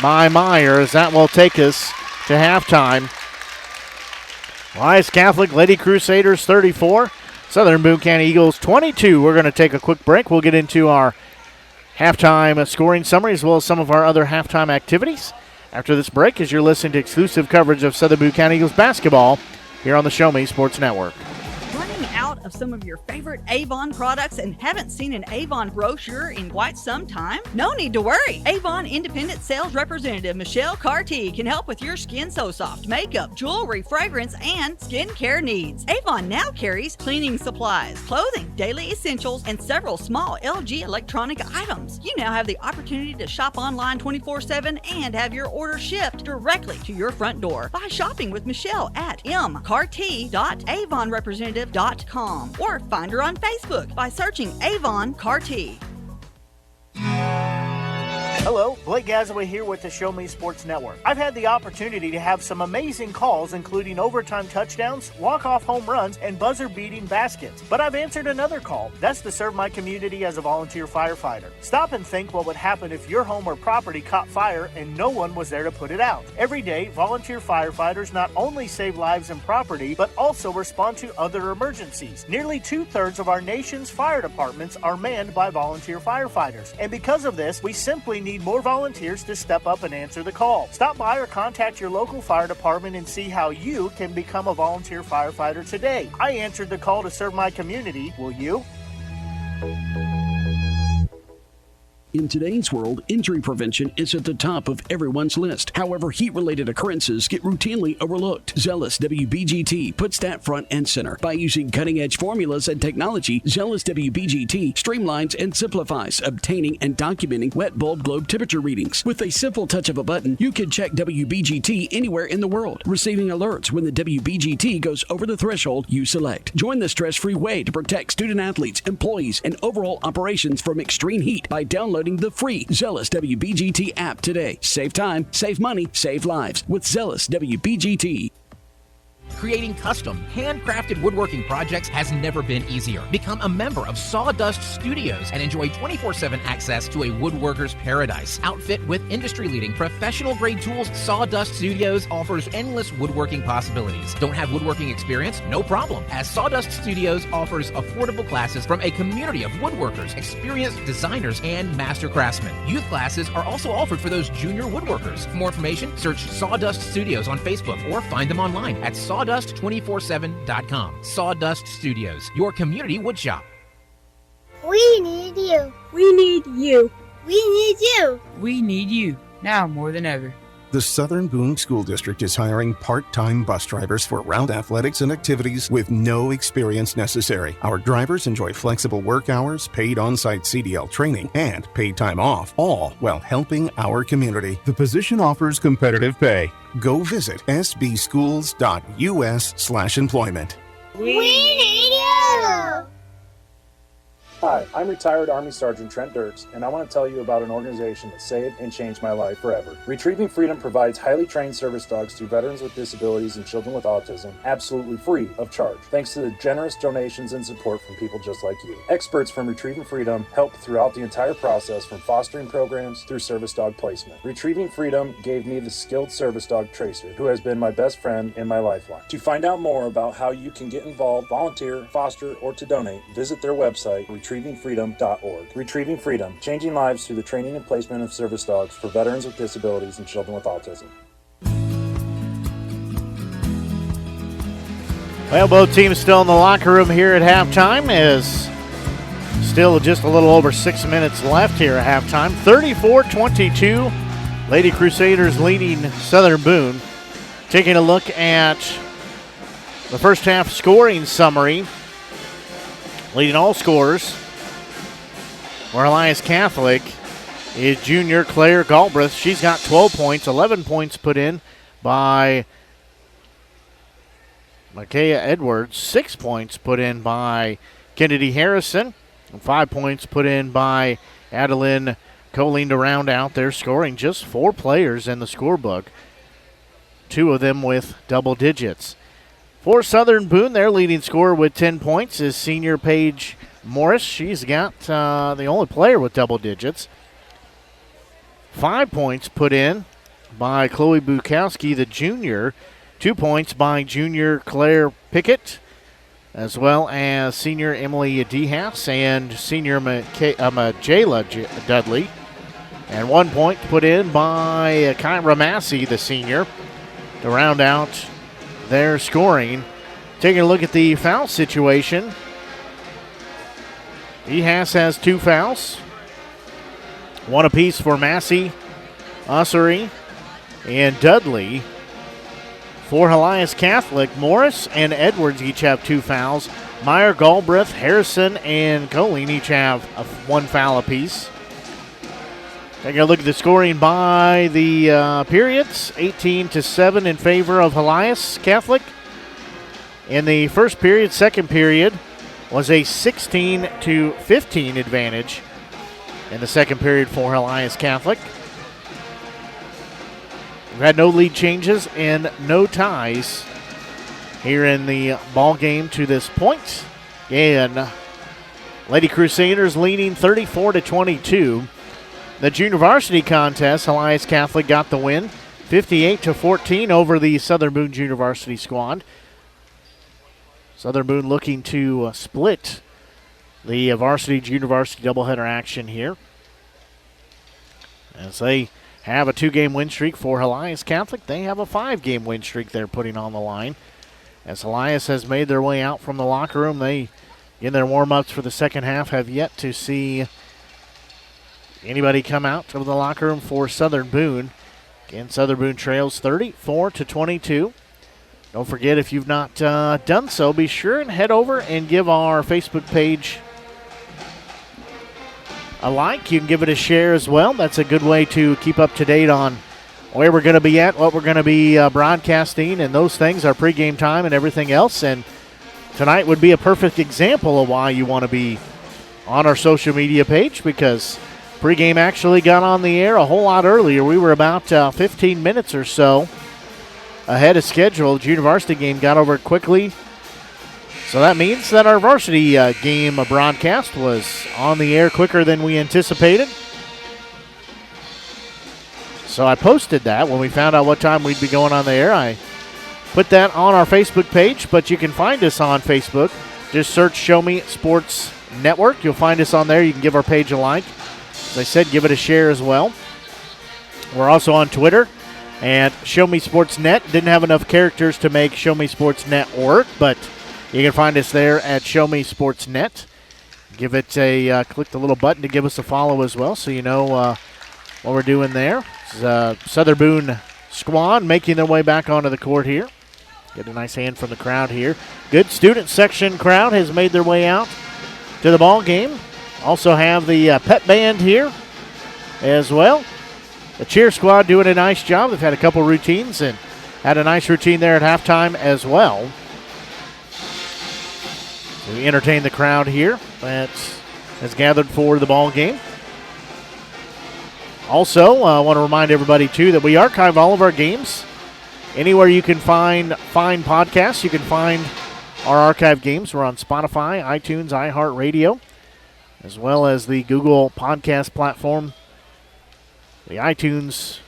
by Myers. That will take us to halftime. Elias Catholic Lady Crusaders 34. Southern Boone County Eagles 22. We're going to take a quick break. We'll get into our halftime scoring summary as well as some of our other halftime activities after this break as you're listening to exclusive coverage of Southern Boone County Eagles basketball here on the Show Me Sports Network. Running out of some of your favorite Avon products and haven't seen an Avon brochure in quite some time? No need to worry. Avon Independent Sales Representative Michelle Carty can help with your Skin So Soft makeup, jewelry, fragrance, and skincare needs. Avon now carries cleaning supplies, clothing, daily essentials, and several small LG electronic items. You now have the opportunity to shop online 24/7 and have your order shipped directly to your front door by shopping with Michelle at mcarty.avonrepresentative.com or find her on Facebook by searching Avon Carty. Hello, Blake Gazaway here with the Show Me Sports Network. I've had the opportunity to have some amazing calls, including overtime touchdowns, walk-off home runs, and buzzer-beating baskets. But I've answered another call. That's to serve my community as a volunteer firefighter. Stop and think what would happen if your home or property caught fire and no one was there to put it out. Every day, volunteer firefighters not only save lives and property, but also respond to other emergencies. Nearly 2/3 of our nation's fire departments are manned by volunteer firefighters. And because of this, we simply need more volunteers to step up and answer the call. Stop by or contact your local fire department and see how you can become a volunteer firefighter today. I answered the call to serve my community. Will you? In today's world, injury prevention is at the top of everyone's list. However, heat-related occurrences get routinely overlooked. Zealous WBGT puts that front and center. By using cutting-edge formulas and technology, Zealous WBGT streamlines and simplifies obtaining and documenting wet bulb globe temperature readings. With a simple touch of a button, you can check WBGT anywhere in the world, receiving alerts when the WBGT goes over the threshold you select. Join the stress-free way to protect student-athletes, employees, and overall operations from extreme heat by downloading the free Zealous WBGT app today. Save time, save money, save lives with Zealous WBGT. Creating custom, handcrafted woodworking projects has never been easier. Become a member of Sawdust Studios and enjoy 24/7 access to a woodworker's paradise. Outfit with industry-leading professional-grade tools, Sawdust Studios offers endless woodworking possibilities. Don't have woodworking experience? No problem, as Sawdust Studios offers affordable classes from a community of woodworkers, experienced designers, and master craftsmen. Youth classes are also offered for those junior woodworkers. For more information, search Sawdust Studios on Facebook or find them online at sawdust247.com. Sawdust Studios, your community woodshop. We need you. We need you. We need you. We need you now more than ever. The Southern Boone School District is hiring part-time bus drivers for route athletics and activities with no experience necessary. Our drivers enjoy flexible work hours, paid on-site CDL training, and paid time off, all while helping our community. The position offers competitive pay. Go visit sbschools.us/employment. We need you. Hi, I'm retired Army Sergeant Trent Dirks, and I want to tell you about an organization that saved and changed my life forever. Retrieving Freedom provides highly trained service dogs to veterans with disabilities and children with autism, absolutely free of charge, thanks to the generous donations and support from people just like you. Experts from Retrieving Freedom help throughout the entire process, from fostering programs through service dog placement. Retrieving Freedom gave me the skilled service dog Tracer, who has been my best friend and my lifeline. To find out more about how you can get involved, volunteer, foster, or to donate, visit their website, retrievingfreedom.org. Retrieving Freedom, changing lives through the training and placement of service dogs for veterans with disabilities and children with autism. Well, both teams still in the locker room here at halftime, as still just a little over 6 minutes left here at halftime. 34-22, Lady Crusaders leading Southern Boone. Taking a look at the first half scoring summary. Leading all scorers for Helias Catholic is junior Claire Galbraith. She's got 12 points, 11 points put in by Micaiah Edwards, 6 points put in by Kennedy Harrison, and 5 points put in by Adeline Colleen to round out their scoring. Just 4 players in the scorebook, 2 of them with double digits. For Southern Boone, their leading scorer with 10 points is senior Paige Morris. She's got the only player with double digits. 5 points put in by Chloe Bukowski, the junior. 2 points by junior Claire Pickett, as well as senior Emily Dehas and senior Majayla Dudley. And 1 point put in by Kyra Massey, the senior, to round out their scoring. Taking a look at the foul situation. Dehas has 2 fouls. 1 apiece for Massey, Ossery, and Dudley. For Helias Catholic, Morris and Edwards each have 2 fouls. Meyer, Galbraith, Harrison, and Colleen each have 1 foul apiece. Taking a look at the scoring by the periods, 18-7 in favor of Helias Catholic. In the first period, second period was a 16-15 advantage in the second period for Helias Catholic. We've had no lead changes and no ties here in the ball game to this point. And Lady Crusaders leading 34-22. The junior varsity contest, Helias Catholic got the win, 58-14 over the Southern Boone junior varsity squad. Southern Boone looking to split the varsity junior varsity doubleheader action here, as they have a 2-game win streak. For Helias Catholic, they have a 5-game win streak they're putting on the line. As Helias has made their way out from the locker room, they, in their warm-ups for the second half, have yet to see anybody come out of the locker room for Southern Boone. Again, Southern Boone trails 34-22. Don't forget, if you've not done so, be sure and head over and give our Facebook page a like. You can give it a share as well. That's a good way to keep up to date on where we're going to be at, what we're going to be broadcasting, and those things, our pregame time and everything else. And tonight would be a perfect example of why you want to be on our social media page, because pregame actually got on the air a whole lot earlier. We were about 15 minutes or so ahead of schedule. The junior varsity game got over quickly. So that means that our varsity game broadcast was on the air quicker than we anticipated. So I posted that when we found out what time we'd be going on the air. I put that on our Facebook page, but you can find us on Facebook. Just search Show Me Sports Network. You'll find us on there. You can give our page a like. As I said, give it a share as well. We're also on Twitter. And Show Me Sports Net. Didn't have enough characters to make Show Me Sports Network, but you can find us there at Show Me Sports Net. Give it a click the little button to give us a follow as well, so you know what we're doing there. Southern Boone squad making their way back onto the court here. Get a nice hand from the crowd here. Good student section crowd has made their way out to the ball game. Also have the pep band here as well. The cheer squad doing a nice job. They've had a couple routines and had a nice routine there at halftime as well. We entertain the crowd here that has gathered for the ball game. Also, I want to remind everybody, too, that we archive all of our games. Anywhere you can find podcasts, you can find our archive games. We're on Spotify, iTunes, iHeartRadio, as well as the Google Podcast platform, the iTunes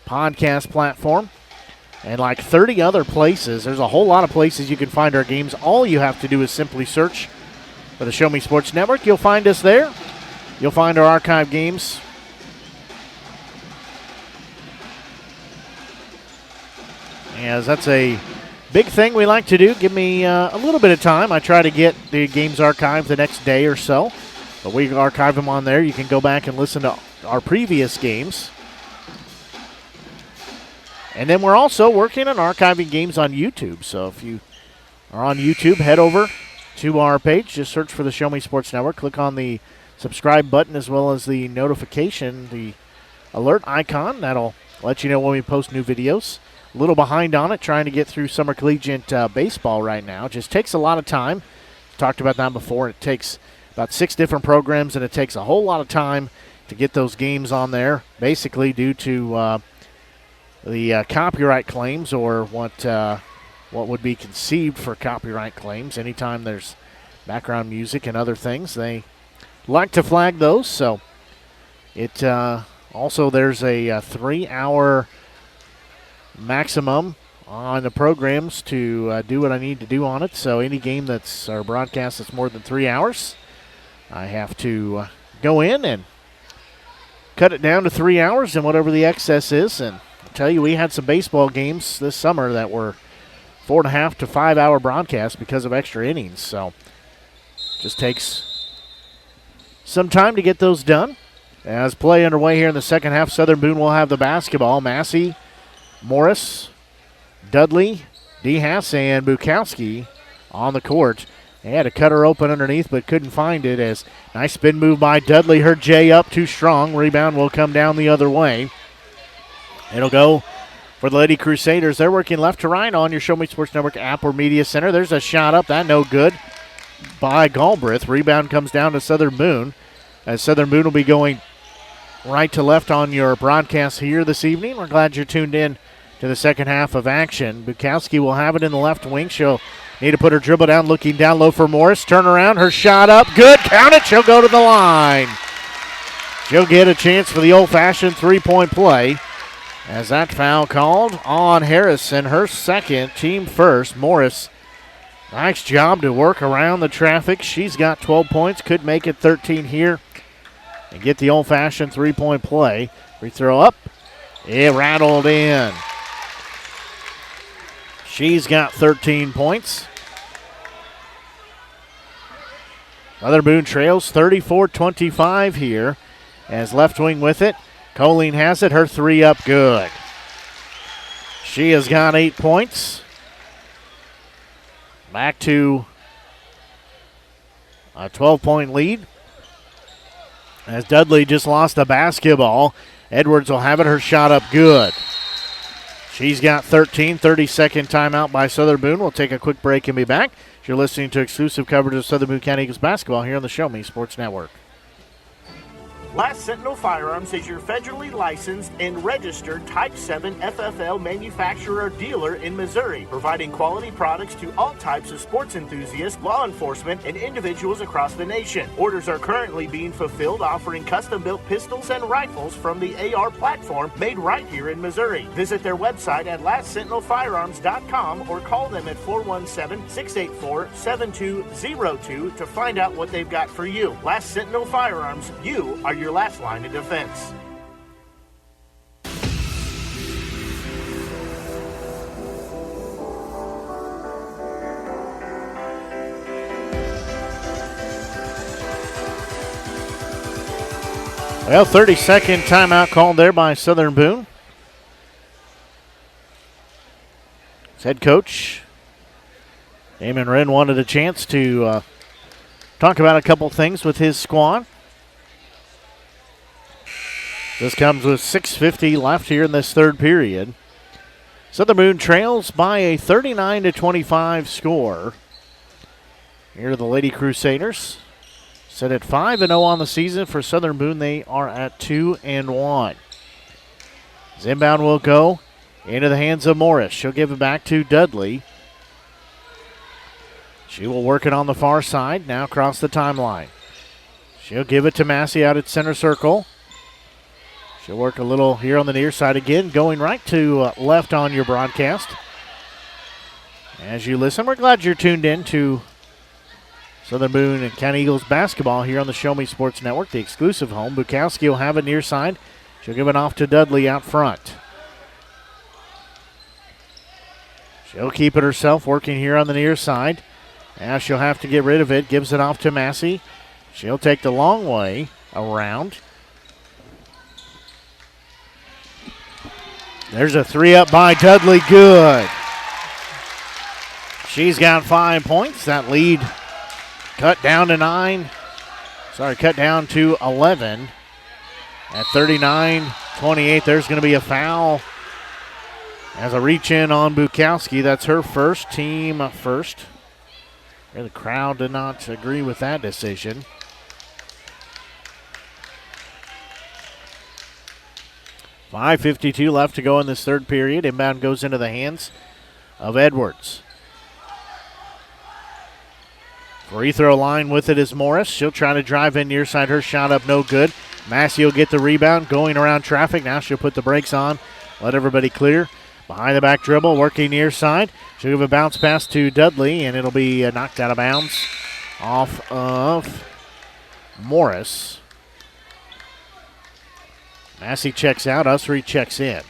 podcast platform, and like 30 other places. There's a whole lot of places you can find our games. All you have to do is simply search for the Show Me Sports Network. You'll find us there. You'll find our archive games. As that's a big thing we like to do. Give me a little bit of time. I try to get the games archived the next day or so, but we archive them on there. You can go back and listen to our previous games. And then we're also working on archiving games on YouTube. So if you are on YouTube, head over to our page. Just search for the Show Me Sports Network. Click on the subscribe button as well as the notification, the alert icon. That'll let you know when we post new videos. A little behind on it, trying to get through summer collegiate baseball right now. Just takes a lot of time. Talked about that before. It takes about 6 different programs, and it takes a whole lot of time to get those games on there, basically due to the copyright claims, or what would be conceived for copyright claims. Anytime there's background music and other things, they like to flag those. So it also, there's a 3-hour maximum on the programs to do what I need to do on it. So any game that's our broadcast that's more than 3 hours, I have to go in and cut it down to 3 hours and whatever the excess is. And I'll tell you, we had some baseball games this summer that were 4.5 to 5 hour broadcasts because of extra innings. So just takes some time to get those done. As play underway here in the second half, Southern Boone will have the basketball. Massey, Morris, Dudley, DeHaas, and Bukowski on the court. They had to cut her open underneath, but couldn't find it. As nice spin move by Dudley. Her J up too strong. Rebound will come down the other way. It'll go for the Lady Crusaders. They're working left to right on your Show Me Sports Network app or media center. There's a shot up. That no good by Galbraith. Rebound comes down to Southern Boone. As Southern Boone will be going right to left on your broadcast here this evening. We're glad you're tuned in to the second half of action. Bukowski will have it in the left wing. She'll need to put her dribble down, looking down low for Morris. Turn around, her shot up. Good, count it. She'll go to the line. She'll get a chance for the old-fashioned three-point play. As that foul called on Harrison, her second, team first. Morris, nice job to work around the traffic. She's got 12 points, could make it 13 here and get the old-fashioned three-point play. Free throw up. It rattled in. She's got 13 points. Southern Boone trails 34-25 here as left wing with it. Colleen has it. Her three up good. She has got 8 points. Back to a 12-point lead. As Dudley just lost a basketball. Edwards will have it. Her shot up good. She's got 13. 30-second timeout by Southern Boone. We'll take a quick break and be back. You're listening to exclusive coverage of Southern Boone County Eagles basketball here on the Show Me Sports Network. Last Sentinel Firearms is your federally licensed and registered Type 7 FFL manufacturer dealer in Missouri, providing quality products to all types of sports enthusiasts, law enforcement, and individuals across the nation. Orders are currently being fulfilled, offering custom-built pistols and rifles from the AR platform made right here in Missouri. Visit their website at lastsentinelfirearms.com or call them at 417-684-7202 to find out what they've got for you. Last Sentinel Firearms, you are your last line of defense. Well, 30-second timeout called there by Southern Boone. His head coach, Damon Wren, wanted a chance to talk about a couple things with his squad. This comes with 6:50 left here in this third period. Southern Boone trails by a 39-25 score. Here are the Lady Crusaders. Set at 5-0 on the season for Southern Boone. They are at 2-1. As inbound will go into the hands of Morris. She'll give it back to Dudley. She will work it on the far side, now across the timeline. She'll give it to Massey out at center circle. She'll work a little here on the near side again, going right to left on your broadcast. As you listen, we're glad you're tuned in to Southern Boone and County Eagles basketball here on the Show Me Sports Network, the exclusive home. Bukowski will have it near side. She'll give it off to Dudley out front. She'll keep it herself, working here on the near side. Now she'll have to get rid of it. Gives it off to Massey. She'll take the long way around. There's a three up by Dudley. Good. She's got 5 points. That lead cut down to 11. At 39-28, there's going to be a foul. As a reach in on Bukowski. That's her first, team first. The crowd did not agree with that decision. .552 left to go in this third period. Inbound goes into the hands of Edwards. Free throw line with it is Morris. She'll try to drive in near side. Her shot up, no good. Massey will get the rebound, going around traffic. Now she'll put the brakes on, let everybody clear. Behind the back dribble, working near side. She'll give a bounce pass to Dudley, and it'll be knocked out of bounds off of Morris. Massey checks out. Usry checks in.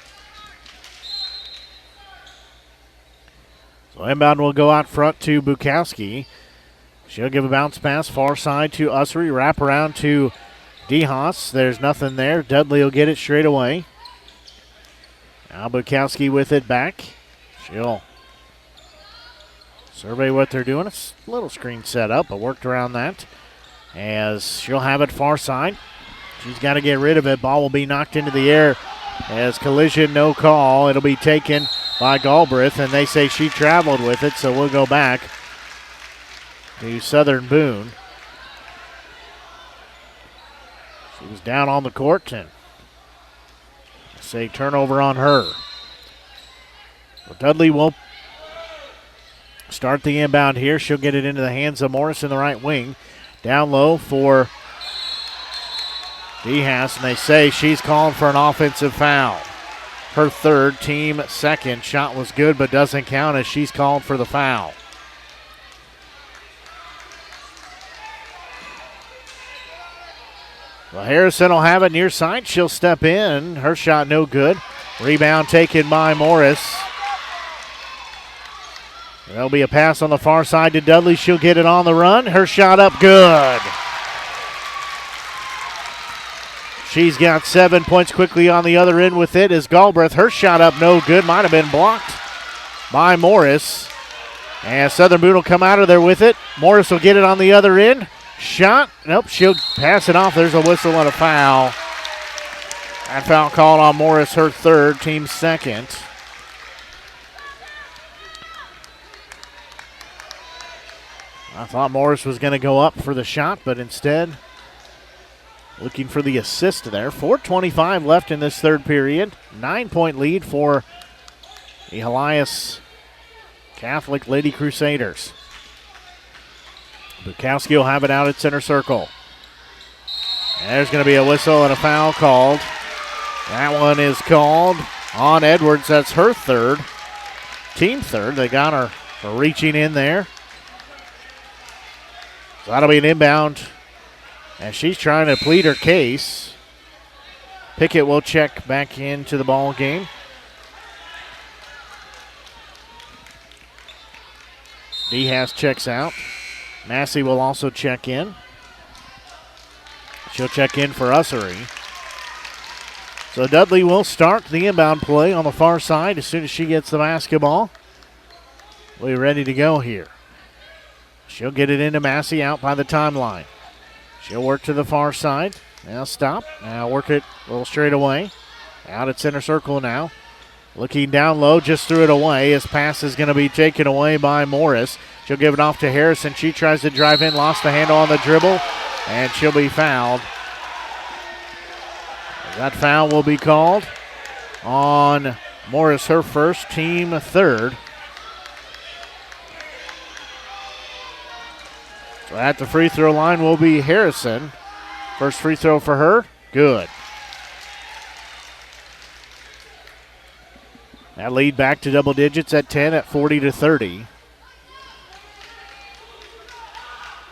So inbound will go out front to Bukowski. She'll give a bounce pass far side to Usry. Wrap around to DeHaas. There's nothing there. Dudley will get it straight away. Now Bukowski with it back. She'll survey what they're doing. It's a little screen set up, but worked around that. As she'll have it far side. She's got to get rid of it. Ball will be knocked into the air as collision, no call. It'll be taken by Galbraith, and they say she traveled with it, so we'll go back to Southern Boone. She was down on the court, and say turnover on her. Well, Dudley will start the inbound here. She'll get it into the hands of Morris in the right wing. Down low for DeHaas, and they say she's calling for an offensive foul. Her third, team second. Shot was good, but doesn't count as she's called for the foul. Well, Harrison will have it near side. She'll step in. Her shot no good. Rebound taken by Morris. There'll be a pass on the far side to Dudley. She'll get it on the run. Her shot up good. She's got 7 points quickly on the other end with it is Galbraith. Her shot up no good. Might have been blocked by Morris. And Southern Boone will come out of there with it. Morris will get it on the other end. Shot. Nope, she'll pass it off. There's a whistle and a foul. That foul called on Morris, her third, team second. I thought Morris was going to go up for the shot, but instead looking for the assist there. 4:25 left in this third period. 9-point lead for the Helias Catholic Lady Crusaders. Bukowski will have it out at center circle. There's going to be a whistle and a foul called. That one is called on Edwards. That's her third. Team third. They got her for reaching in there. So that'll be an inbound. And she's trying to plead her case. Pickett will check back into the ball game. Dehas checks out. Massey will also check in. She'll check in for Ussery. So Dudley will start the inbound play on the far side as soon as she gets the basketball. We're ready to go here. She'll get it into Massey out by the timeline. She'll work to the far side. Now stop. Now work it a little straight away. Out at center circle now. Looking down low, just threw it away. His pass is going to be taken away by Morris. She'll give it off to Harrison. She tries to drive in, lost the handle on the dribble, and she'll be fouled. That foul will be called on Morris, her first, team third. So at the free throw line will be Harrison. First free throw for her, good. That lead back to double digits at 10 at 40-30.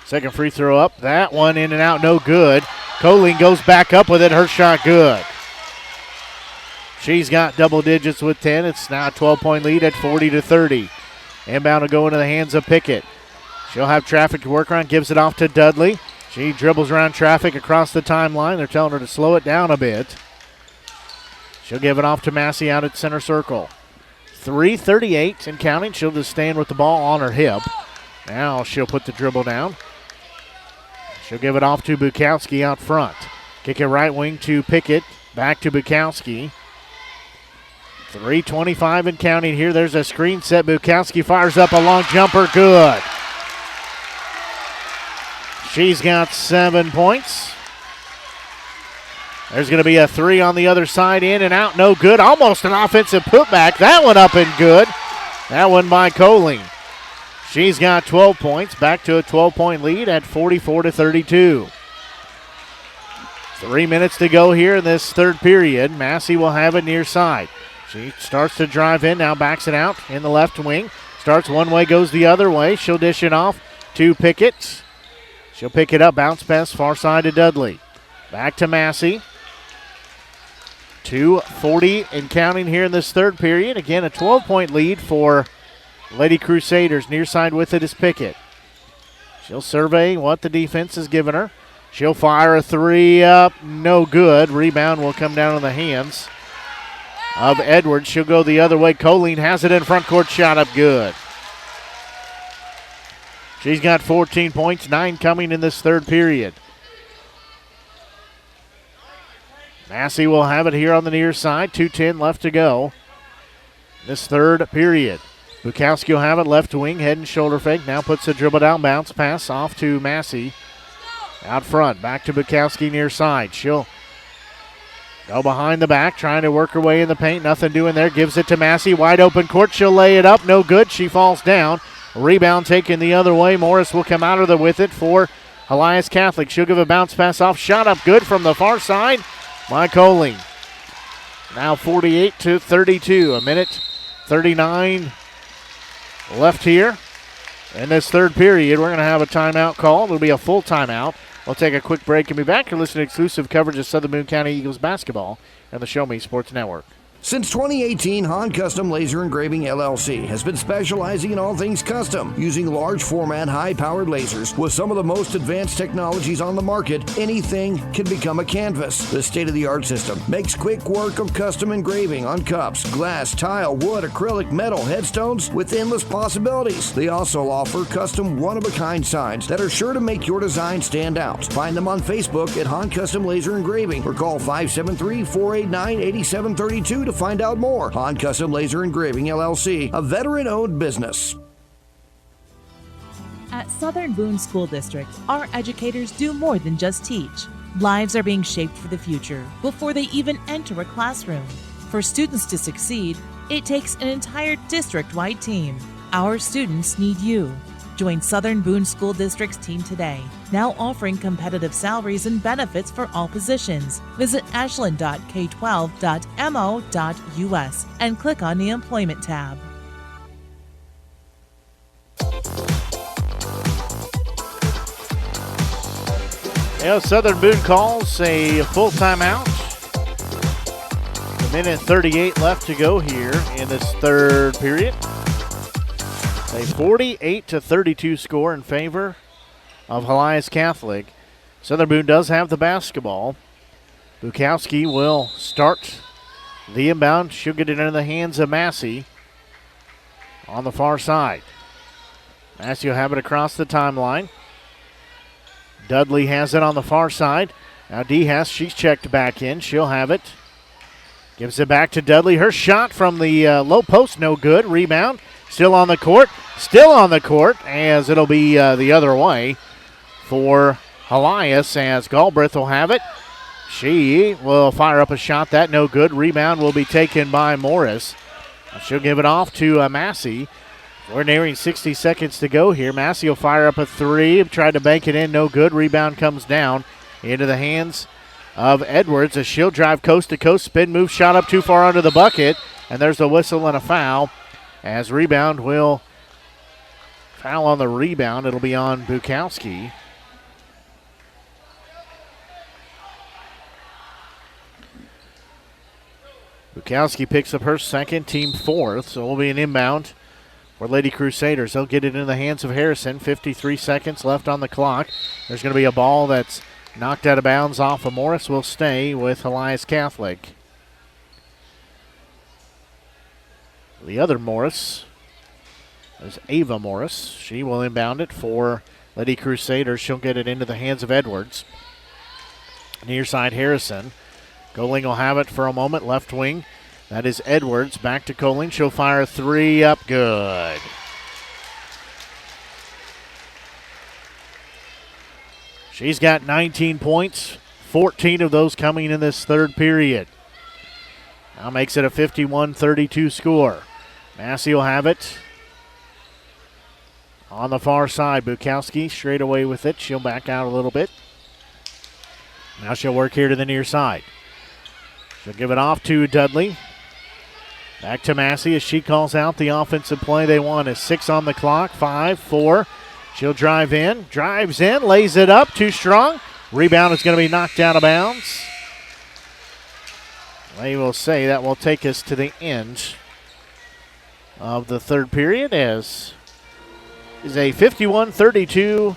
Second free throw up. That one in and out, no good. Colleen goes back up with it. Her shot good. She's got double digits with 10. It's now a 12-point lead at 40-30. Inbound will go into the hands of Pickett. She'll have traffic to work around. Gives it off to Dudley. She dribbles around traffic across the timeline. They're telling her to slow it down a bit. She'll give it off to Massey out at center circle. 3:38 and counting. She'll just stand with the ball on her hip. Now she'll put the dribble down. She'll give it off to Bukowski out front. Kick it right wing to Pickett. Back to Bukowski. 3:25 and counting here. There's a screen set. Bukowski fires up a long jumper. Good. She's got 7 points. There's going to be a three on the other side, in and out, no good. Almost an offensive putback. That one up and good. That one by Colleen. She's got 12 points, back to a 12-point lead at 44-32. 3 minutes to go here in this third period. Massey will have it near side. She starts to drive in, now backs it out in the left wing. Starts one way, goes the other way. She'll dish it off to Pickett. She'll pick it up, bounce pass far side to Dudley. Back to Massey. 2:40 and counting here in this third period. Again, a 12-point lead for Lady Crusaders. Near side with it is Pickett. She'll survey what the defense has given her. She'll fire a three up, no good. Rebound will come down on the hands of Edwards. She'll go the other way. Colleen has it in front court, shot up good. She's got 14 points, 9 coming in this third period. Massey will have it here on the near side. 2:10 left to go. This third period. Bukowski will have it left wing, head and shoulder fake. Now puts the dribble down, bounce pass off to Massey. Out front, back to Bukowski near side. She'll go behind the back, trying to work her way in the paint. Nothing doing there. Gives it to Massey. Wide open court. She'll lay it up. No good. She falls down. Rebound taken the other way. Morris will come out of there with it for Helias Catholic. She'll give a bounce pass off. Shot up good from the far side by Colleen. Now 48-32. A minute 39 left here in this third period. We're going to have a timeout call. It'll be a full timeout. We'll take a quick break and be back. You're listening to exclusive coverage of Southern Boone County Eagles basketball and the Show Me Sports Network. Since 2018, Han Custom Laser Engraving LLC has been specializing in all things custom, using large format, high-powered lasers with some of the most advanced technologies on the market. Anything can become a canvas. The state-of-the-art system makes quick work of custom engraving on cups, glass, tile, wood, acrylic, metal, headstones with endless possibilities. They also offer custom one-of-a-kind signs that are sure to make your design stand out. Find them on Facebook at Han Custom Laser Engraving or call 573-489-8732 to find out more. Han Custom Laser Engraving LLC, a veteran-owned business. At Southern Boone School District, our educators do more than just teach. Lives are being shaped for the future before they even enter a classroom. For students to succeed, it takes an entire district-wide team. Our students need you. Join Southern Boone School District's team today, now offering competitive salaries and benefits for all positions. Visit ashland.k12.mo.us and click on the Employment tab. Southern Boone calls a full timeout. A minute 38 left to go here in this third period. A 48-32 score in favor of Helias Catholic. Southern Boone does have the basketball. Bukowski will start the inbound. She'll get it into the hands of Massey on the far side. Massey will have it across the timeline. Dudley has it on the far side. Now Dehas, she's checked back in. She'll have it. Gives it back to Dudley. Her shot from the low post, no good. Rebound, still on the court. Still on the court, as it'll be the other way for Helias, as Galbraith will have it. She will fire up a shot. That no good. Rebound will be taken by Morris. She'll give it off to Massey. We're nearing 60 seconds to go here. Massey will fire up a three. Tried to bank it in. No good. Rebound comes down into the hands of Edwards. A she'll drive coast to coast. Spin move. Shot up too far under the bucket. And there's a whistle and a foul. As rebound will foul on the rebound. It'll be on Bukowski. Bukowski picks up her second, team fourth. So it'll be an inbound for Lady Crusaders. They'll get it in the hands of Harrison. 53 seconds left on the clock. There's going to be a ball that's knocked out of bounds off of Morris. Will stay with Helias Catholic. The other Morris is Ava Morris. She will inbound it for Lady Crusaders. She'll get it into the hands of Edwards. Near side Harrison. Goling will have it for a moment. Left wing. That is Edwards. Back to Coling. She'll fire a three up. Good. She's got 19 points. 14 of those coming in this third period. Now makes it a 51-32 score. Massey will have it on the far side. Bukowski straight away with it. She'll back out a little bit. Now she'll work here to the near side. She'll give it off to Dudley. Back to Massey as she calls out the offensive play they want. Is 6 on the clock, 5, 4. She'll drive in, drives in, lays it up, too strong. Rebound is going to be knocked out of bounds. They will say that will take us to the end of the third period, as is a 51-32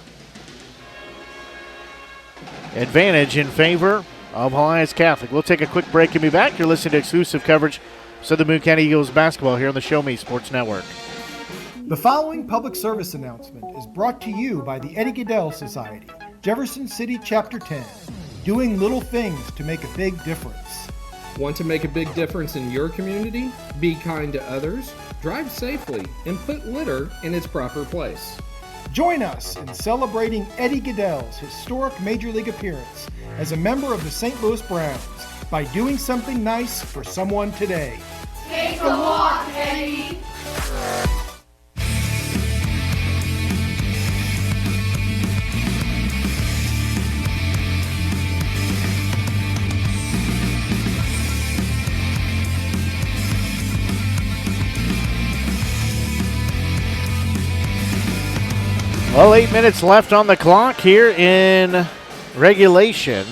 advantage in favor of Helias Catholic. We'll take a quick break and be back. You're listening to exclusive coverage of Southern Boone County Eagles basketball here on the Show Me Sports Network. The following public service announcement is brought to you by the Eddie Goodell Society, Jefferson City Chapter 10, doing little things to make a big difference. Want to make a big difference in your community? Be kind to others, drive safely, and put litter in its proper place. Join us in celebrating Eddie Goodell's historic Major League appearance as a member of the St. Louis Browns by doing something nice for someone today. Take a walk, Eddie. Well, 8 minutes left on the clock here in regulation.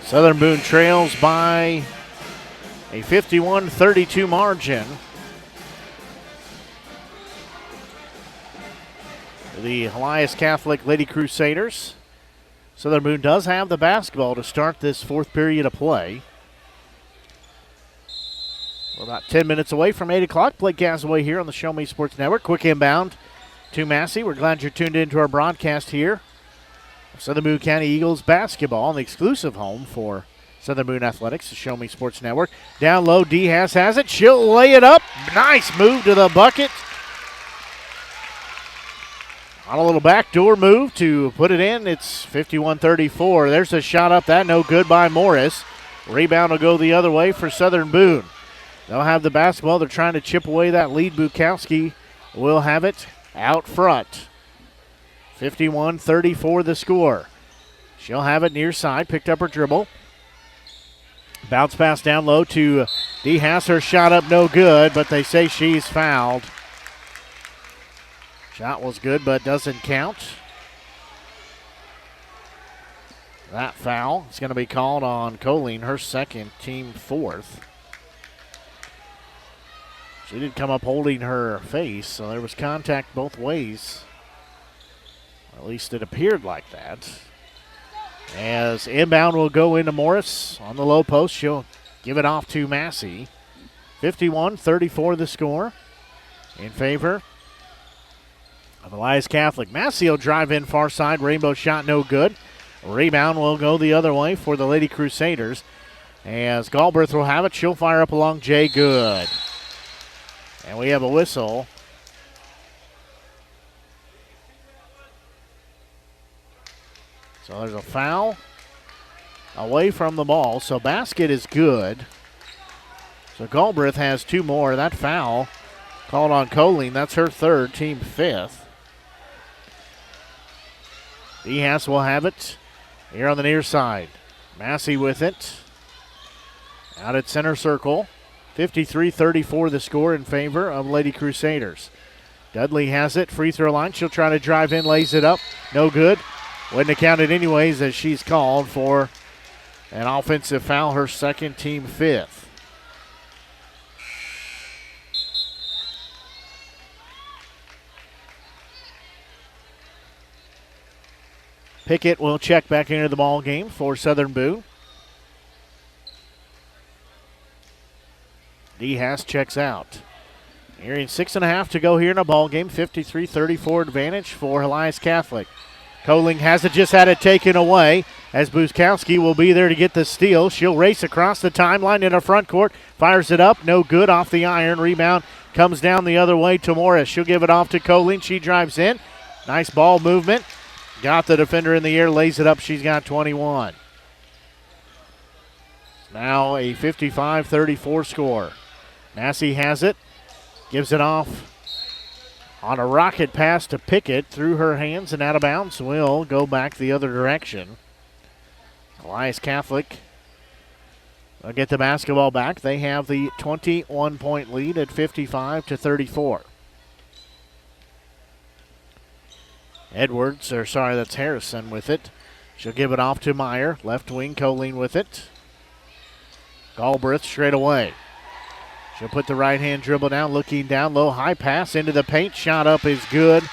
Southern Boone trails by a 51-32 margin. The Helias Catholic Lady Crusaders. Southern Boone does have the basketball to start this fourth period of play. We're about 10 minutes away from 8 o'clock. Blake Gasaway here on the Show Me Sports Network. Quick inbound to Massey. We're glad you're tuned into our broadcast here. Southern Boone County Eagles basketball, the exclusive home for Southern Boone Athletics, the Show Me Sports Network. Down low, Dehas has it. She'll lay it up. Nice move to the bucket. On a little backdoor move to put it in, it's 51-34. There's a shot up, that no good by Morris. Rebound will go the other way for Southern Boone. They'll have the basketball. They're trying to chip away that lead. Bukowski will have it out front. 51-34 the score. She'll have it near side, picked up her dribble. Bounce pass down low to DeHaas. Her shot up no good, but they say she's fouled. Shot was good, but doesn't count. That foul is going to be called on Colleen, her second, team fourth. She did come up holding her face, so there was contact both ways. At least it appeared like that. As inbound will go into Morris on the low post. She'll give it off to Massey. 51-34 the score in favor of Helias Catholic. Massey will drive in far side. Rainbow shot no good. Rebound will go the other way for the Lady Crusaders. As Galbraith will have it, she'll fire up along Jay Good. And we have a whistle. So there's a foul away from the ball. So basket is good. So Galbraith has two more. That foul called on Colleen. That's her third, team fifth. DeHaas will have it here on the near side. Massey with it. Out at center circle. 53-34 the score in favor of Lady Crusaders. Dudley has it. Free throw line. She'll try to drive in. Lays it up. No good. Wouldn't have counted anyways as she's called for an offensive foul. Her second, team fifth. Pickett will check back into the ball game for Southern Boone. DeHaas checks out. Nearing 6.5 to go here in a ball game. 53-34 advantage for Helias Catholic. Colling has it, just had it taken away as Bukowski will be there to get the steal. She'll race across the timeline in her front court. Fires it up, no good off the iron. Rebound comes down the other way to Morris. She'll give it off to Colling. She drives in. Nice ball movement. Got the defender in the air, lays it up. She's got 21. Now a 55-34 score. Massey has it. Gives it off on a rocket pass to Pickett. Through her hands and out of bounds. Will go back the other direction. Helias Catholic will get the basketball back. They have the 21-point lead at 55-34. That's Harrison with it. She'll give it off to Meyer. Left wing, Colleen with it. Galbraith straight away. She'll put the right-hand dribble down, looking down low, high pass into the paint. Shot up is good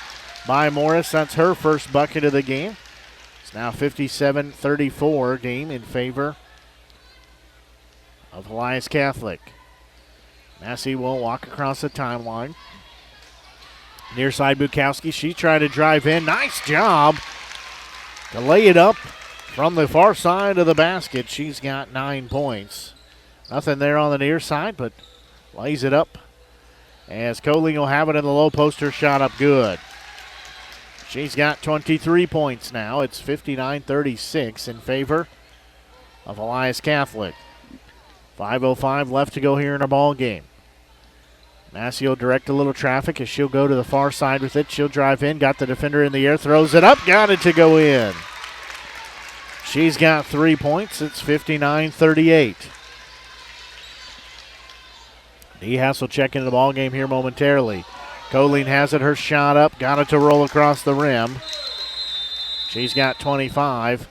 by Morris. That's her first bucket of the game. It's now 57-34 game in favor of Helias Catholic. Massey will walk across the timeline. Near side Bukowski, she tried to drive in. Nice job to lay it up from the far side of the basket. She's got 9 points. Nothing there on the near side, but lays it up as Colling will have it in the low post. Her shot up good. She's got 23 points now. It's 59-36 in favor of Helias Catholic. 5:05 left to go here in our ball game. Massey will direct a little traffic as she'll go to the far side with it. She'll drive in, got the defender in the air, throws it up, got it to go in. She's got 3 points. It's 59-38. DeHaas will check into the ball game here momentarily. Colleen has it, her shot up, got it to roll across the rim. She's got 25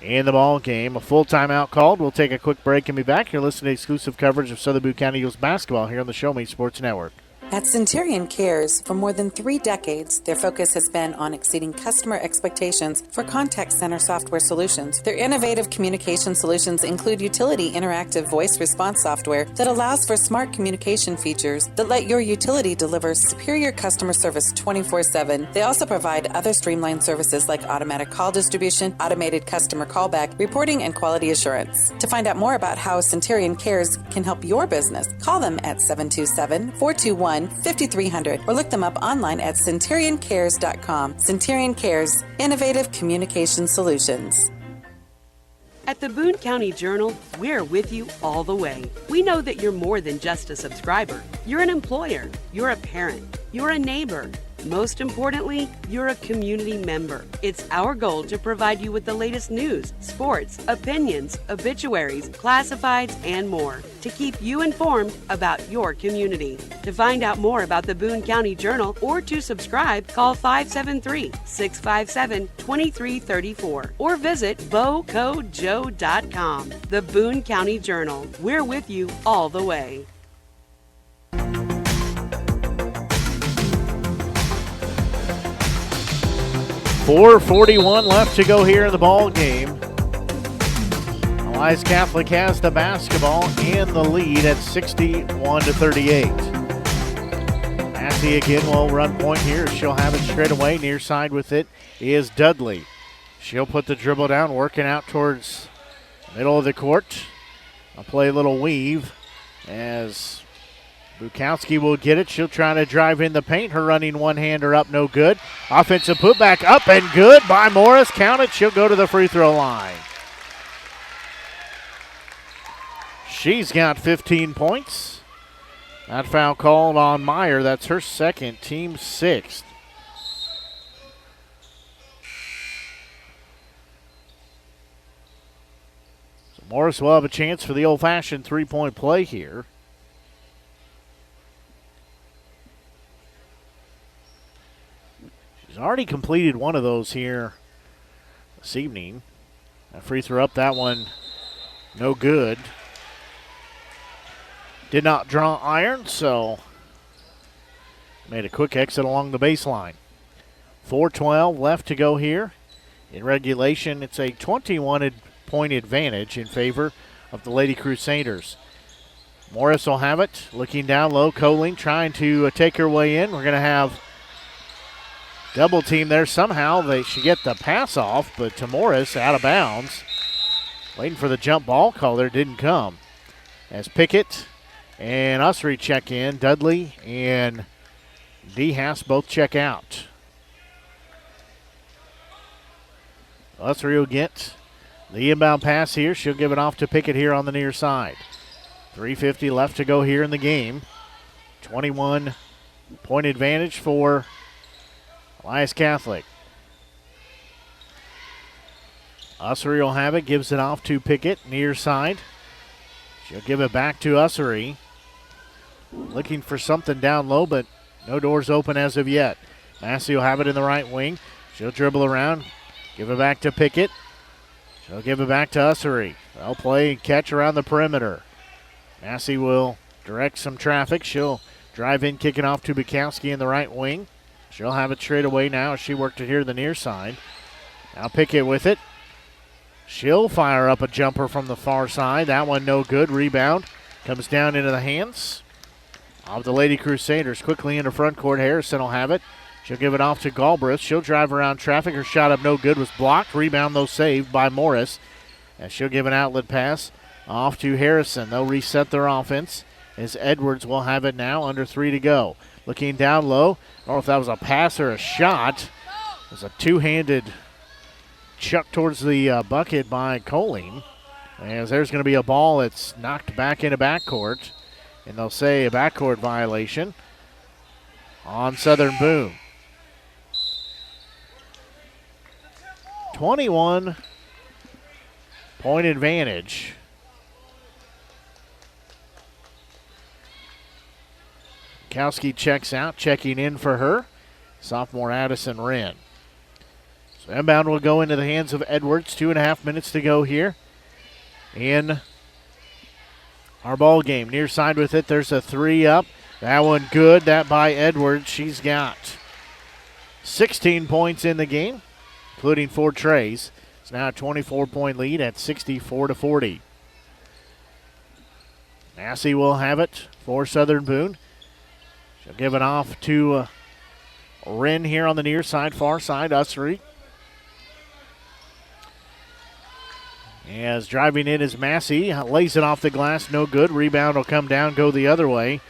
in the ball game. A full timeout called. We'll take a quick break and be back. You're listening to exclusive coverage of Southern Boone County Eagles basketball here on the Show Me Sports Network. At Centurion Cares, for more than 3 decades, their focus has been on exceeding customer expectations for contact center software solutions. Their innovative communication solutions include utility interactive voice response software that allows for smart communication features that let your utility deliver superior customer service 24/7. They also provide other streamlined services like automatic call distribution, automated customer callback, reporting, and quality assurance. To find out more about how Centurion Cares can help your business, call them at 727-421 651-5300 or look them up online at centurioncares.com. Centurion Cares, innovative communication solutions. At the Boone County Journal, we're with you all the way. We know that you're more than just a subscriber. You're an employer, you're a parent, you're a neighbor. Most importantly, you're a community member. It's our goal to provide you with the latest news, sports, opinions, obituaries, classifieds, and more to keep you informed about your community. To find out more about the Boone County Journal or to subscribe, call 573-657-2334 or visit bocojoe.com. The Boone County Journal. We're with you all the way. 4:41 left to go here in the ball game. Helias Catholic has the basketball and the lead at 61-38. Massey again will run point here. She'll have it straight away. Near side with it is Dudley. She'll put the dribble down, working out towards the middle of the court. I'll play a little weave as Bukowski will get it. She'll try to drive in the paint. Her running one-hander up, no good. Offensive putback up and good by Morris. Count it. She'll go to the free throw line. She's got 15 points. That foul called on Meyer. That's her second, team sixth. So Morris will have a chance for the old-fashioned three-point play here. She's already completed one of those here this evening. That free throw up, that one no good. Did not draw iron, so made a quick exit along the baseline. 4:12 left to go here. In regulation, it's a 21-point advantage in favor of the Lady Crusaders. Morris will have it, looking down low. Coling trying to take her way in. We're going to have double team there. Somehow they should get the pass off, but to Morris out of bounds. Waiting for the jump ball call there, didn't come. As Pickett and Ussery check in, Dudley and DeHaas both check out. Ussery will get the inbound pass here. She'll give it off to Pickett here on the near side. 3:50 left to go here in the game. 21-point advantage for Helias Catholic. Ussery will have it, gives it off to Pickett, near side. She'll give it back to Ussery. Looking for something down low, but no doors open as of yet. Massey will have it in the right wing. She'll dribble around, give it back to Pickett. She'll give it back to Ussery. They'll play and catch around the perimeter. Massey will direct some traffic. She'll drive in, kick it off to Bukowski in the right wing. She'll have it straight away now as she worked it here the near side. Now Pickett with it. She'll fire up a jumper from the far side. That one no good. Rebound comes down into the hands of the Lady Crusaders. Quickly into front court. Harrison will have it. She'll give it off to Galbraith. She'll drive around traffic. Her shot up no good. Was blocked. Rebound though saved by Morris. And she'll give an outlet pass off to Harrison. They'll reset their offense as Edwards will have it now. Under 3 to go. Looking down low. I don't know if that was a pass or a shot. It was a two-handed chuck towards the bucket by Coling. As there's going to be a ball that's knocked back into backcourt. And they'll say a backcourt violation on Southern Boone. 21-point advantage. Bukowski checks out, checking in for her. Sophomore Addison Wren. So inbound will go into the hands of Edwards. 2.5 minutes to go here in our ball game. Near side with it. There's a three up. That one good. That by Edwards. She's got 16 points in the game, including 4 trays. It's now a 24-point lead at 64-40. Massey will have it for Southern Boone. She'll give it off to Wren here on the near side, far side, Ussery. As driving in is Massey. Lays it off the glass, no good. Rebound will come down, go the other way.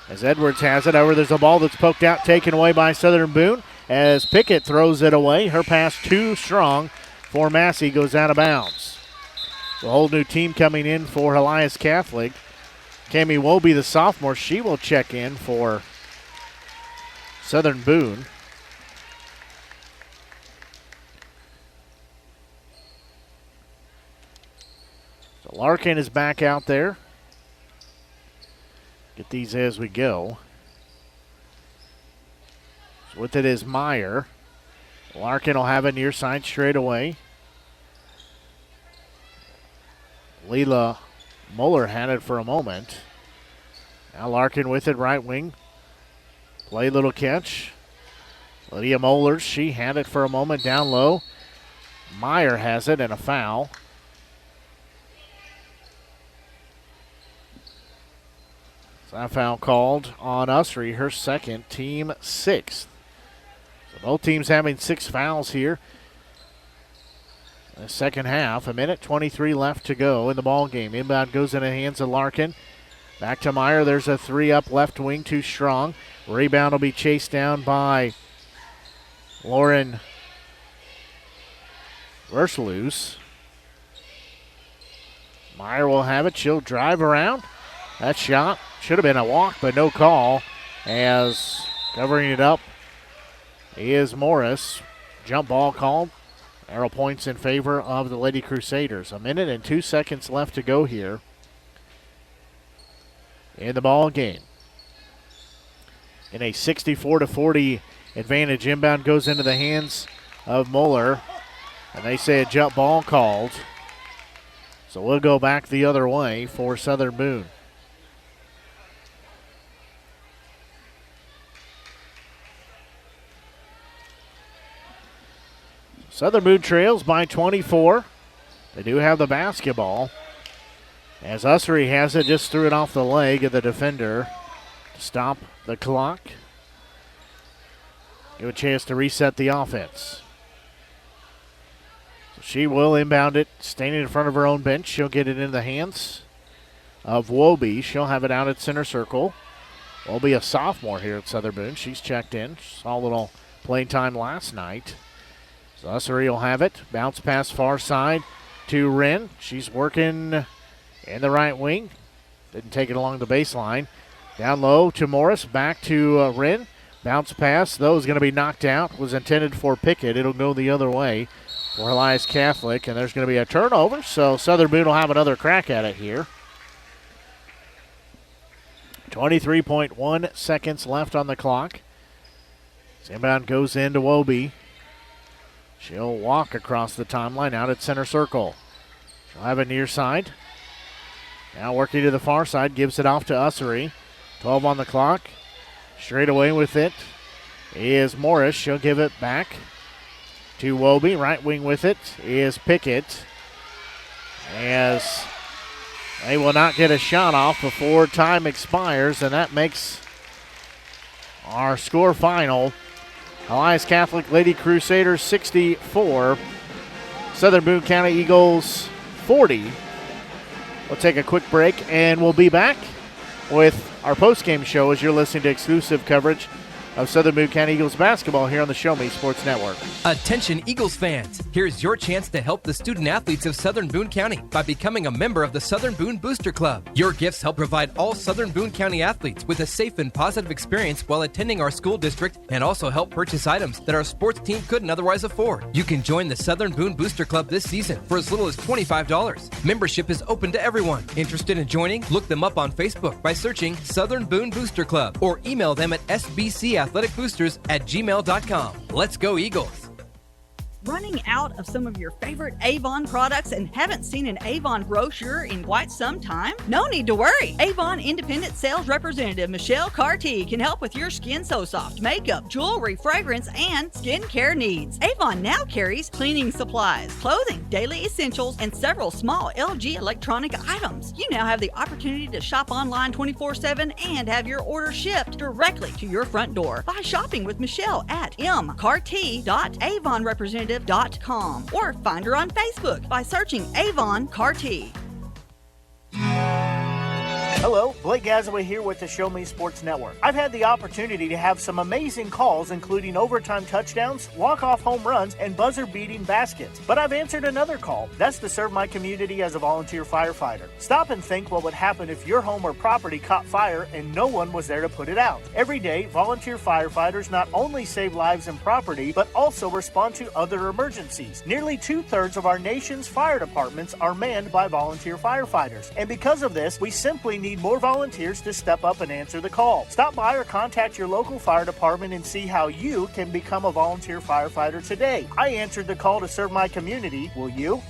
As Edwards has it over, there's a ball that's poked out, taken away by Southern Boone. As Pickett throws it away, her pass too strong for Massey, goes out of bounds. The whole new team coming in for Helias Catholic. Cammie Wolby, the sophomore, she will check in for Southern Boone. So Larkin is back out there. Get these as we go. So with it is Meyer. Larkin will have it near side straight away. Leela Muller had it for a moment. Now Larkin with it, right wing. Play little catch. Lydia Moeller, she had it for a moment down low. Meyer has it and a foul. So that foul called on Usry, her second, team sixth. So both teams having 6 fouls here. The second half, 1:23 left to go in the ball game. Inbound goes in the hands of Larkin. Back to Meyer. There's a 3 up left wing, too strong. Rebound will be chased down by Lauren Versluis. Meyer will have it. She'll drive around. That shot should have been a walk, but no call. As covering it up is Morris. Jump ball called. Arrow points in favor of the Lady Crusaders. 1:02 left to go here in the ball game. In a 64-40 advantage, inbound goes into the hands of Muller, and they say a jump ball called. So we'll go back the other way for Southern Boone. Southern Boone trails by 24. They do have the basketball. As Usry has it, just threw it off the leg of the defender to stop the clock. Give a chance to reset the offense. So she will inbound it, standing in front of her own bench. She'll get it in the hands of Wolby. She'll have it out at center circle. Wolby, a sophomore here at Southern Boone. She's checked in. Saw a little playing time last night. So Usry will have it. Bounce pass far side to Wren. She's working in the right wing. Didn't take it along the baseline. Down low to Morris. Back to Wren. Bounce pass, though, is going to be knocked out. Was intended for Pickett. It'll go the other way for Helias Catholic. And there's going to be a turnover. So Southern Boone will have another crack at it here. 23.1 seconds left on the clock. Inbound goes into Wolby. She'll walk across the timeline out at center circle. She'll have it near side. Now working to the far side, gives it off to Usry. 12 on the clock. Straight away with it is Morris. She'll give it back to Wolby. Right wing with it is Pickett. As they will not get a shot off before time expires, and that makes our score final. Helias Catholic Lady Crusaders 64, Southern Boone County Eagles 40. We'll take a quick break and we'll be back with our post-game show as you're listening to exclusive coverage of Southern Boone County Eagles basketball here on the Show Me Sports Network. Attention Eagles fans, here's your chance to help the student athletes of Southern Boone County by becoming a member of the Southern Boone Booster Club. Your gifts help provide all Southern Boone County athletes with a safe and positive experience while attending our school district, and also help purchase items that our sports team couldn't otherwise afford. You can join the Southern Boone Booster Club this season for as little as $25. Membership is open to everyone. Interested in joining? Look them up on Facebook by searching Southern Boone Booster Club or email them at sbcathleticboosters@gmail.com. Let's go Eagles! Running out of some of your favorite Avon products and haven't seen an Avon brochure in quite some time? No need to worry. Avon Independent Sales Representative Michelle Carty can help with your Skin So Soft makeup, jewelry, fragrance, and skincare needs. Avon now carries cleaning supplies, clothing, daily essentials, and several small LG electronic items. You now have the opportunity to shop online 24/7 and have your order shipped directly to your front door by shopping with Michelle at mcarty.avonrepresentative.com or find her on Facebook by searching Avon Carty. Hello, Blake Gazaway here with the Show Me Sports Network. I've had the opportunity to have some amazing calls, including overtime touchdowns, walk-off home runs, and buzzer-beating baskets. But I've answered another call. That's to serve my community as a volunteer firefighter. Stop and think what would happen if your home or property caught fire and no one was there to put it out. Every day, volunteer firefighters not only save lives and property, but also respond to other emergencies. Nearly 2/3 of our nation's fire departments are manned by volunteer firefighters. And because of this, we simply need more volunteers to step up and answer the call. Stop by or contact your local fire department and see how you can become a volunteer firefighter today. I answered the call to serve my community. Will you?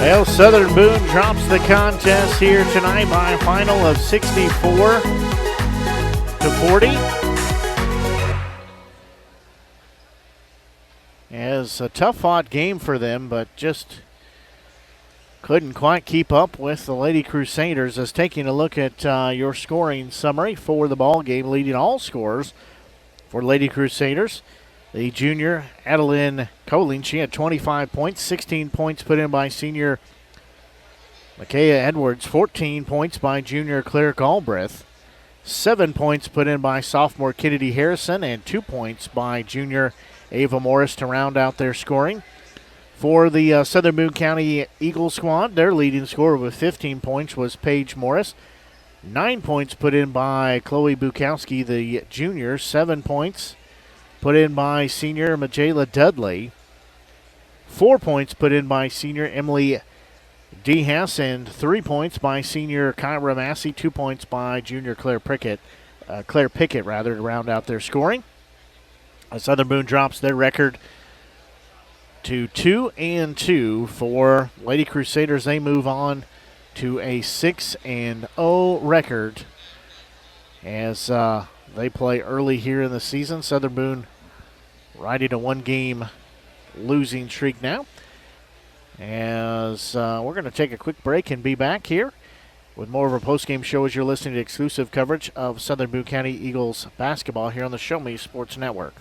Well, Southern Boone drops the contest here tonight by a final of 64-40. As a tough-fought game for them, but just couldn't quite keep up with the Lady Crusaders. As taking a look at your scoring summary for the ball game, leading all scorers for Lady Crusaders, the junior Adeline Colling, she had 25 points, 16 points put in by senior Micaiah Edwards, 14 points by junior Claire Galbraith, 7 points put in by sophomore Kennedy Harrison, and 2 points by junior Ava Morris to round out their scoring. For the Southern Boone County Eagle squad, their leading scorer with 15 points was Paige Morris. 9 points put in by Chloe Bukowski, the junior, 7 points put in by senior Majayla Dudley. 4 points put in by senior Emily DeHass, and 3 points by senior Kyra Massey. 2 points by junior Claire Pickett, to round out their scoring. Southern Boone drops their record to 2-2. For Lady Crusaders, they move on to a 6-0 record as they play early here in the season. Southern Boone riding a one-game losing streak now. As we're going to take a quick break and be back here with more of our post-game show as you're listening to exclusive coverage of Southern Boone County Eagles basketball here on the Show Me Sports Network.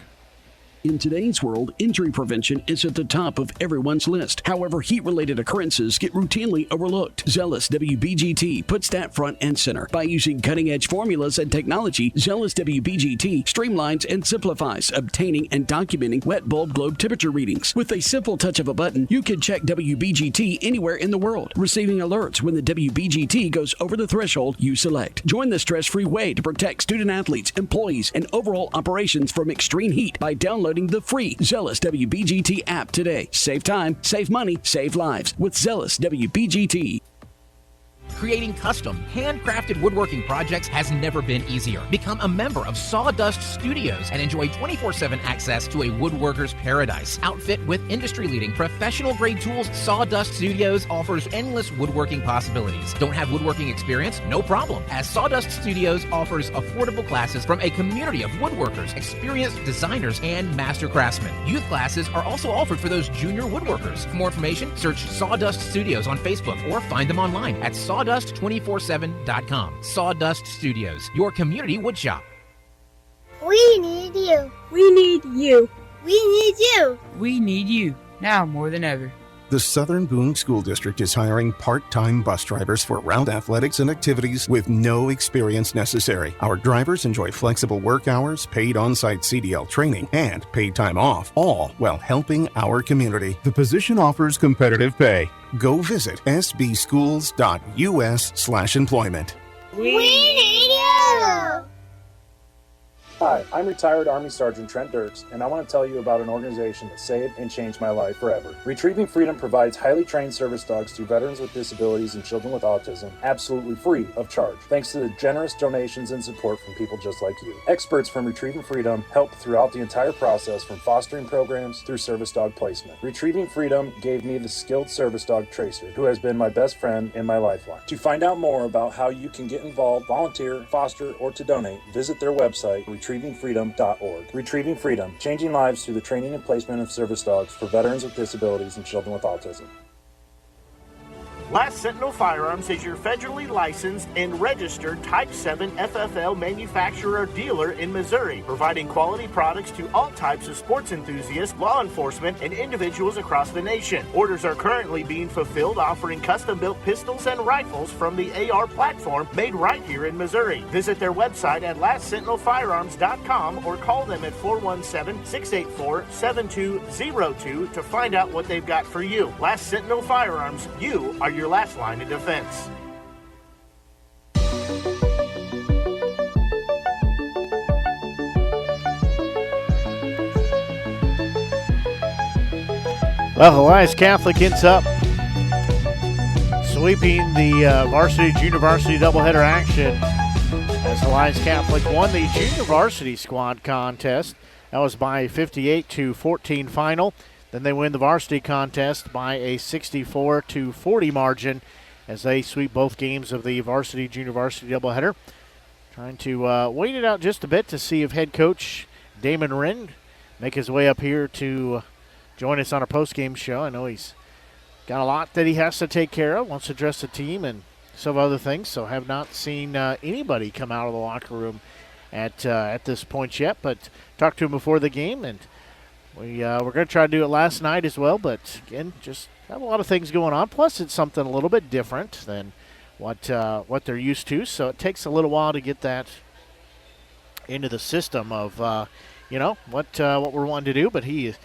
In today's world, injury prevention is at the top of everyone's list. However, heat-related occurrences get routinely overlooked. Zealous WBGT puts that front and center. By using cutting-edge formulas and technology, Zealous WBGT streamlines and simplifies obtaining and documenting wet bulb globe temperature readings. With a simple touch of a button, you can check WBGT anywhere in the world, receiving alerts when the WBGT goes over the threshold you select. Join the stress-free way to protect student-athletes, employees, and overall operations from extreme heat by downloading the free Zealous WBGT app today. Save time, save money, save lives with Zealous WBGT. Creating custom, handcrafted woodworking projects has never been easier. Become a member of Sawdust Studios and enjoy 24/7 access to a woodworker's paradise. Outfit with industry-leading professional-grade tools, Sawdust Studios offers endless woodworking possibilities. Don't have woodworking experience? No problem, as Sawdust Studios offers affordable classes from a community of woodworkers, experienced designers, and master craftsmen. Youth classes are also offered for those junior woodworkers. For more information, search Sawdust Studios on Facebook or find them online at sawdust247.com. Sawdust Studios, your community woodshop. We need you. We need you. We need you. We need you, now more than ever. The Southern Boone School District is hiring part-time bus drivers for route athletics and activities with no experience necessary. Our drivers enjoy flexible work hours, paid on-site CDL training, and paid time off, all while helping our community. The position offers competitive pay. Go visit sbschools.us/employment. We need you. Hi, I'm retired Army Sergeant Trent Dirks, and I want to tell you about an organization that saved and changed my life forever. Retrieving Freedom provides highly trained service dogs to veterans with disabilities and children with autism, absolutely free of charge, thanks to the generous donations and support from people just like you. Experts from Retrieving Freedom help throughout the entire process, from fostering programs through service dog placement. Retrieving Freedom gave me the skilled service dog Tracer, who has been my best friend and my lifeline. To find out more about how you can get involved, volunteer, foster, or to donate, visit their website, retrievingfreedom.org. Retrieving Freedom, changing lives through the training and placement of service dogs for veterans with disabilities and children with autism. Last Sentinel Firearms is your federally licensed and registered Type 7 FFL manufacturer dealer in Missouri, providing quality products to all types of sports enthusiasts, law enforcement, and individuals across the nation. Orders are currently being fulfilled, offering custom-built pistols and rifles from the AR platform made right here in Missouri. Visit their website at lastsentinelfirearms.com or call them at 417-684-7202 to find out what they've got for you. Last Sentinel Firearms, you are your last line of defense. Well, Helias Catholic ends up sweeping the varsity junior varsity doubleheader action as Helias Catholic won the junior varsity squad contest. That was by a 58-14 final. Then they win the varsity contest by a 64-40 margin as they sweep both games of the varsity junior varsity doubleheader. Trying to wait it out just a bit to see if head coach Damon Wren make his way up here to join us on our post-game show. I know he's got a lot that he has to take care of, wants to address the team and some other things, so have not seen anybody come out of the locker room at this point yet, but talked to him before the game, and we're going to try to do it last night as well, but again, just have a lot of things going on. Plus, it's something a little bit different than what they're used to, so it takes a little while to get that into the system of what we're wanting to do. But he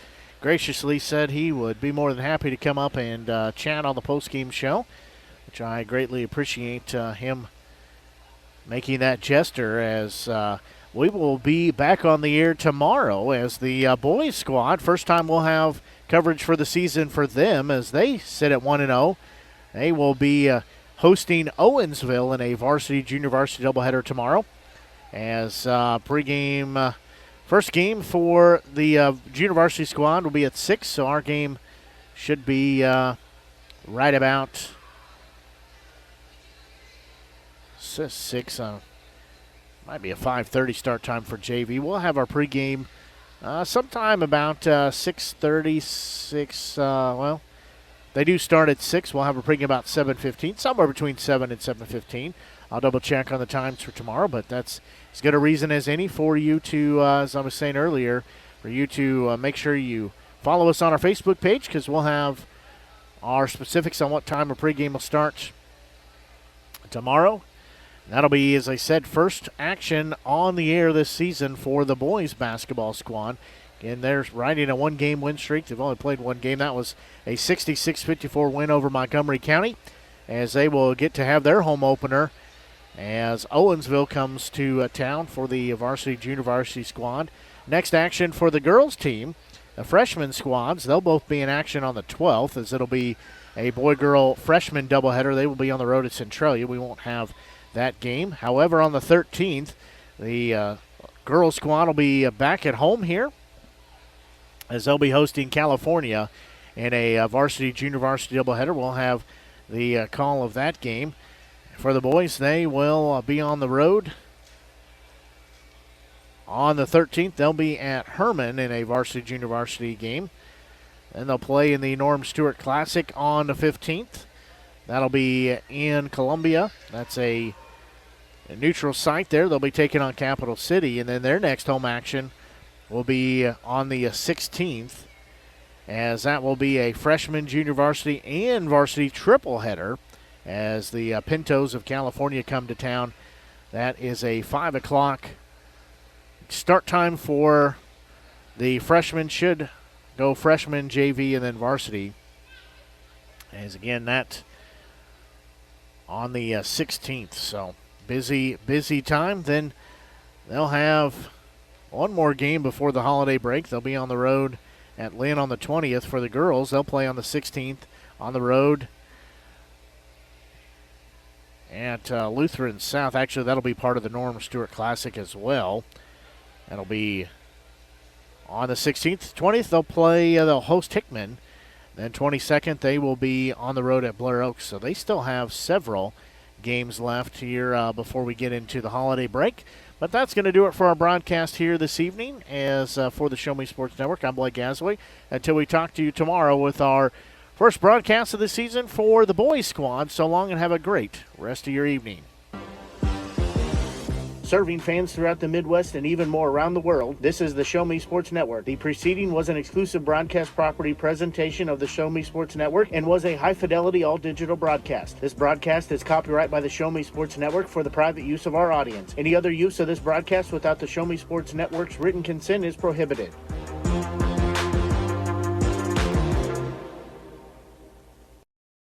graciously said he would be more than happy to come up and chat on the post-game show, which I greatly appreciate him making that gesture, as we will be back on the air tomorrow as the boys squad. First time we'll have coverage for the season for them as they sit at 1-0. They will be hosting Owensville in a varsity junior varsity doubleheader tomorrow. As pregame, first game for the junior varsity squad will be at 6, so our game should be right about 6. Might be a 5:30 start time for JV. We'll have our pregame sometime about 6:36. Well, they do start at 6. We'll have a pregame about 7:15, somewhere between 7 and 7:15. I'll double check on the times for tomorrow, but that's as good a reason as any for you to, as I was saying earlier, for you to make sure you follow us on our Facebook page, because we'll have our specifics on what time our pregame will start tomorrow. That'll be, as I said, first action on the air this season for the boys basketball squad. Again, they're riding a one-game win streak. They've only played one game. That was a 66-54 win over Montgomery County, as they will get to have their home opener as Owensville comes to town for the varsity junior varsity squad. Next action for the girls team, the freshman squads, they'll both be in action on the 12th, as it'll be a boy-girl freshman doubleheader. They will be on the road at Centralia. We won't have that game. However, on the 13th, the girls squad will be back at home here, as they'll be hosting California in a varsity junior varsity doubleheader. We'll have the call of that game. For the boys, they will be on the road on the 13th. They'll be at Herman in a varsity junior varsity game. Then they'll play in the Norm Stewart Classic on the 15th. That'll be in Columbia. That's a neutral site there. They'll be taking on Capital City, and then their next home action will be on the 16th, as that will be a freshman, junior varsity, and varsity triple header as the Pintos of California come to town. That is a 5 o'clock start time for the freshmen. Should go freshman, JV, and then varsity. As again, that on the 16th. So busy time. Then they'll have one more game before the holiday break. They'll be on the road at Lynn on the 20th for the girls. They'll play on the 16th on the road at Lutheran South. Actually, that'll be part of the Norm Stewart Classic as well. That'll be on the 16th. 20th, they'll host Hickman. Then 22nd, they will be on the road at Blair Oaks. So they still have several games left here before we get into the holiday break. But that's going to do it for our broadcast here this evening. As for the Show Me Sports Network, I'm Blake Gasaway. Until we talk to you tomorrow with our First broadcast of the season for the boys squad. So long and have a great rest of your evening. Serving fans throughout the Midwest and even more around the world, this is the Show Me Sports Network. The preceding was an exclusive broadcast property presentation of the Show Me Sports Network and was a high-fidelity all-digital broadcast. This broadcast is copyright by the Show Me Sports Network for the private use of our audience. Any other use of this broadcast without the Show Me Sports Network's written consent is prohibited.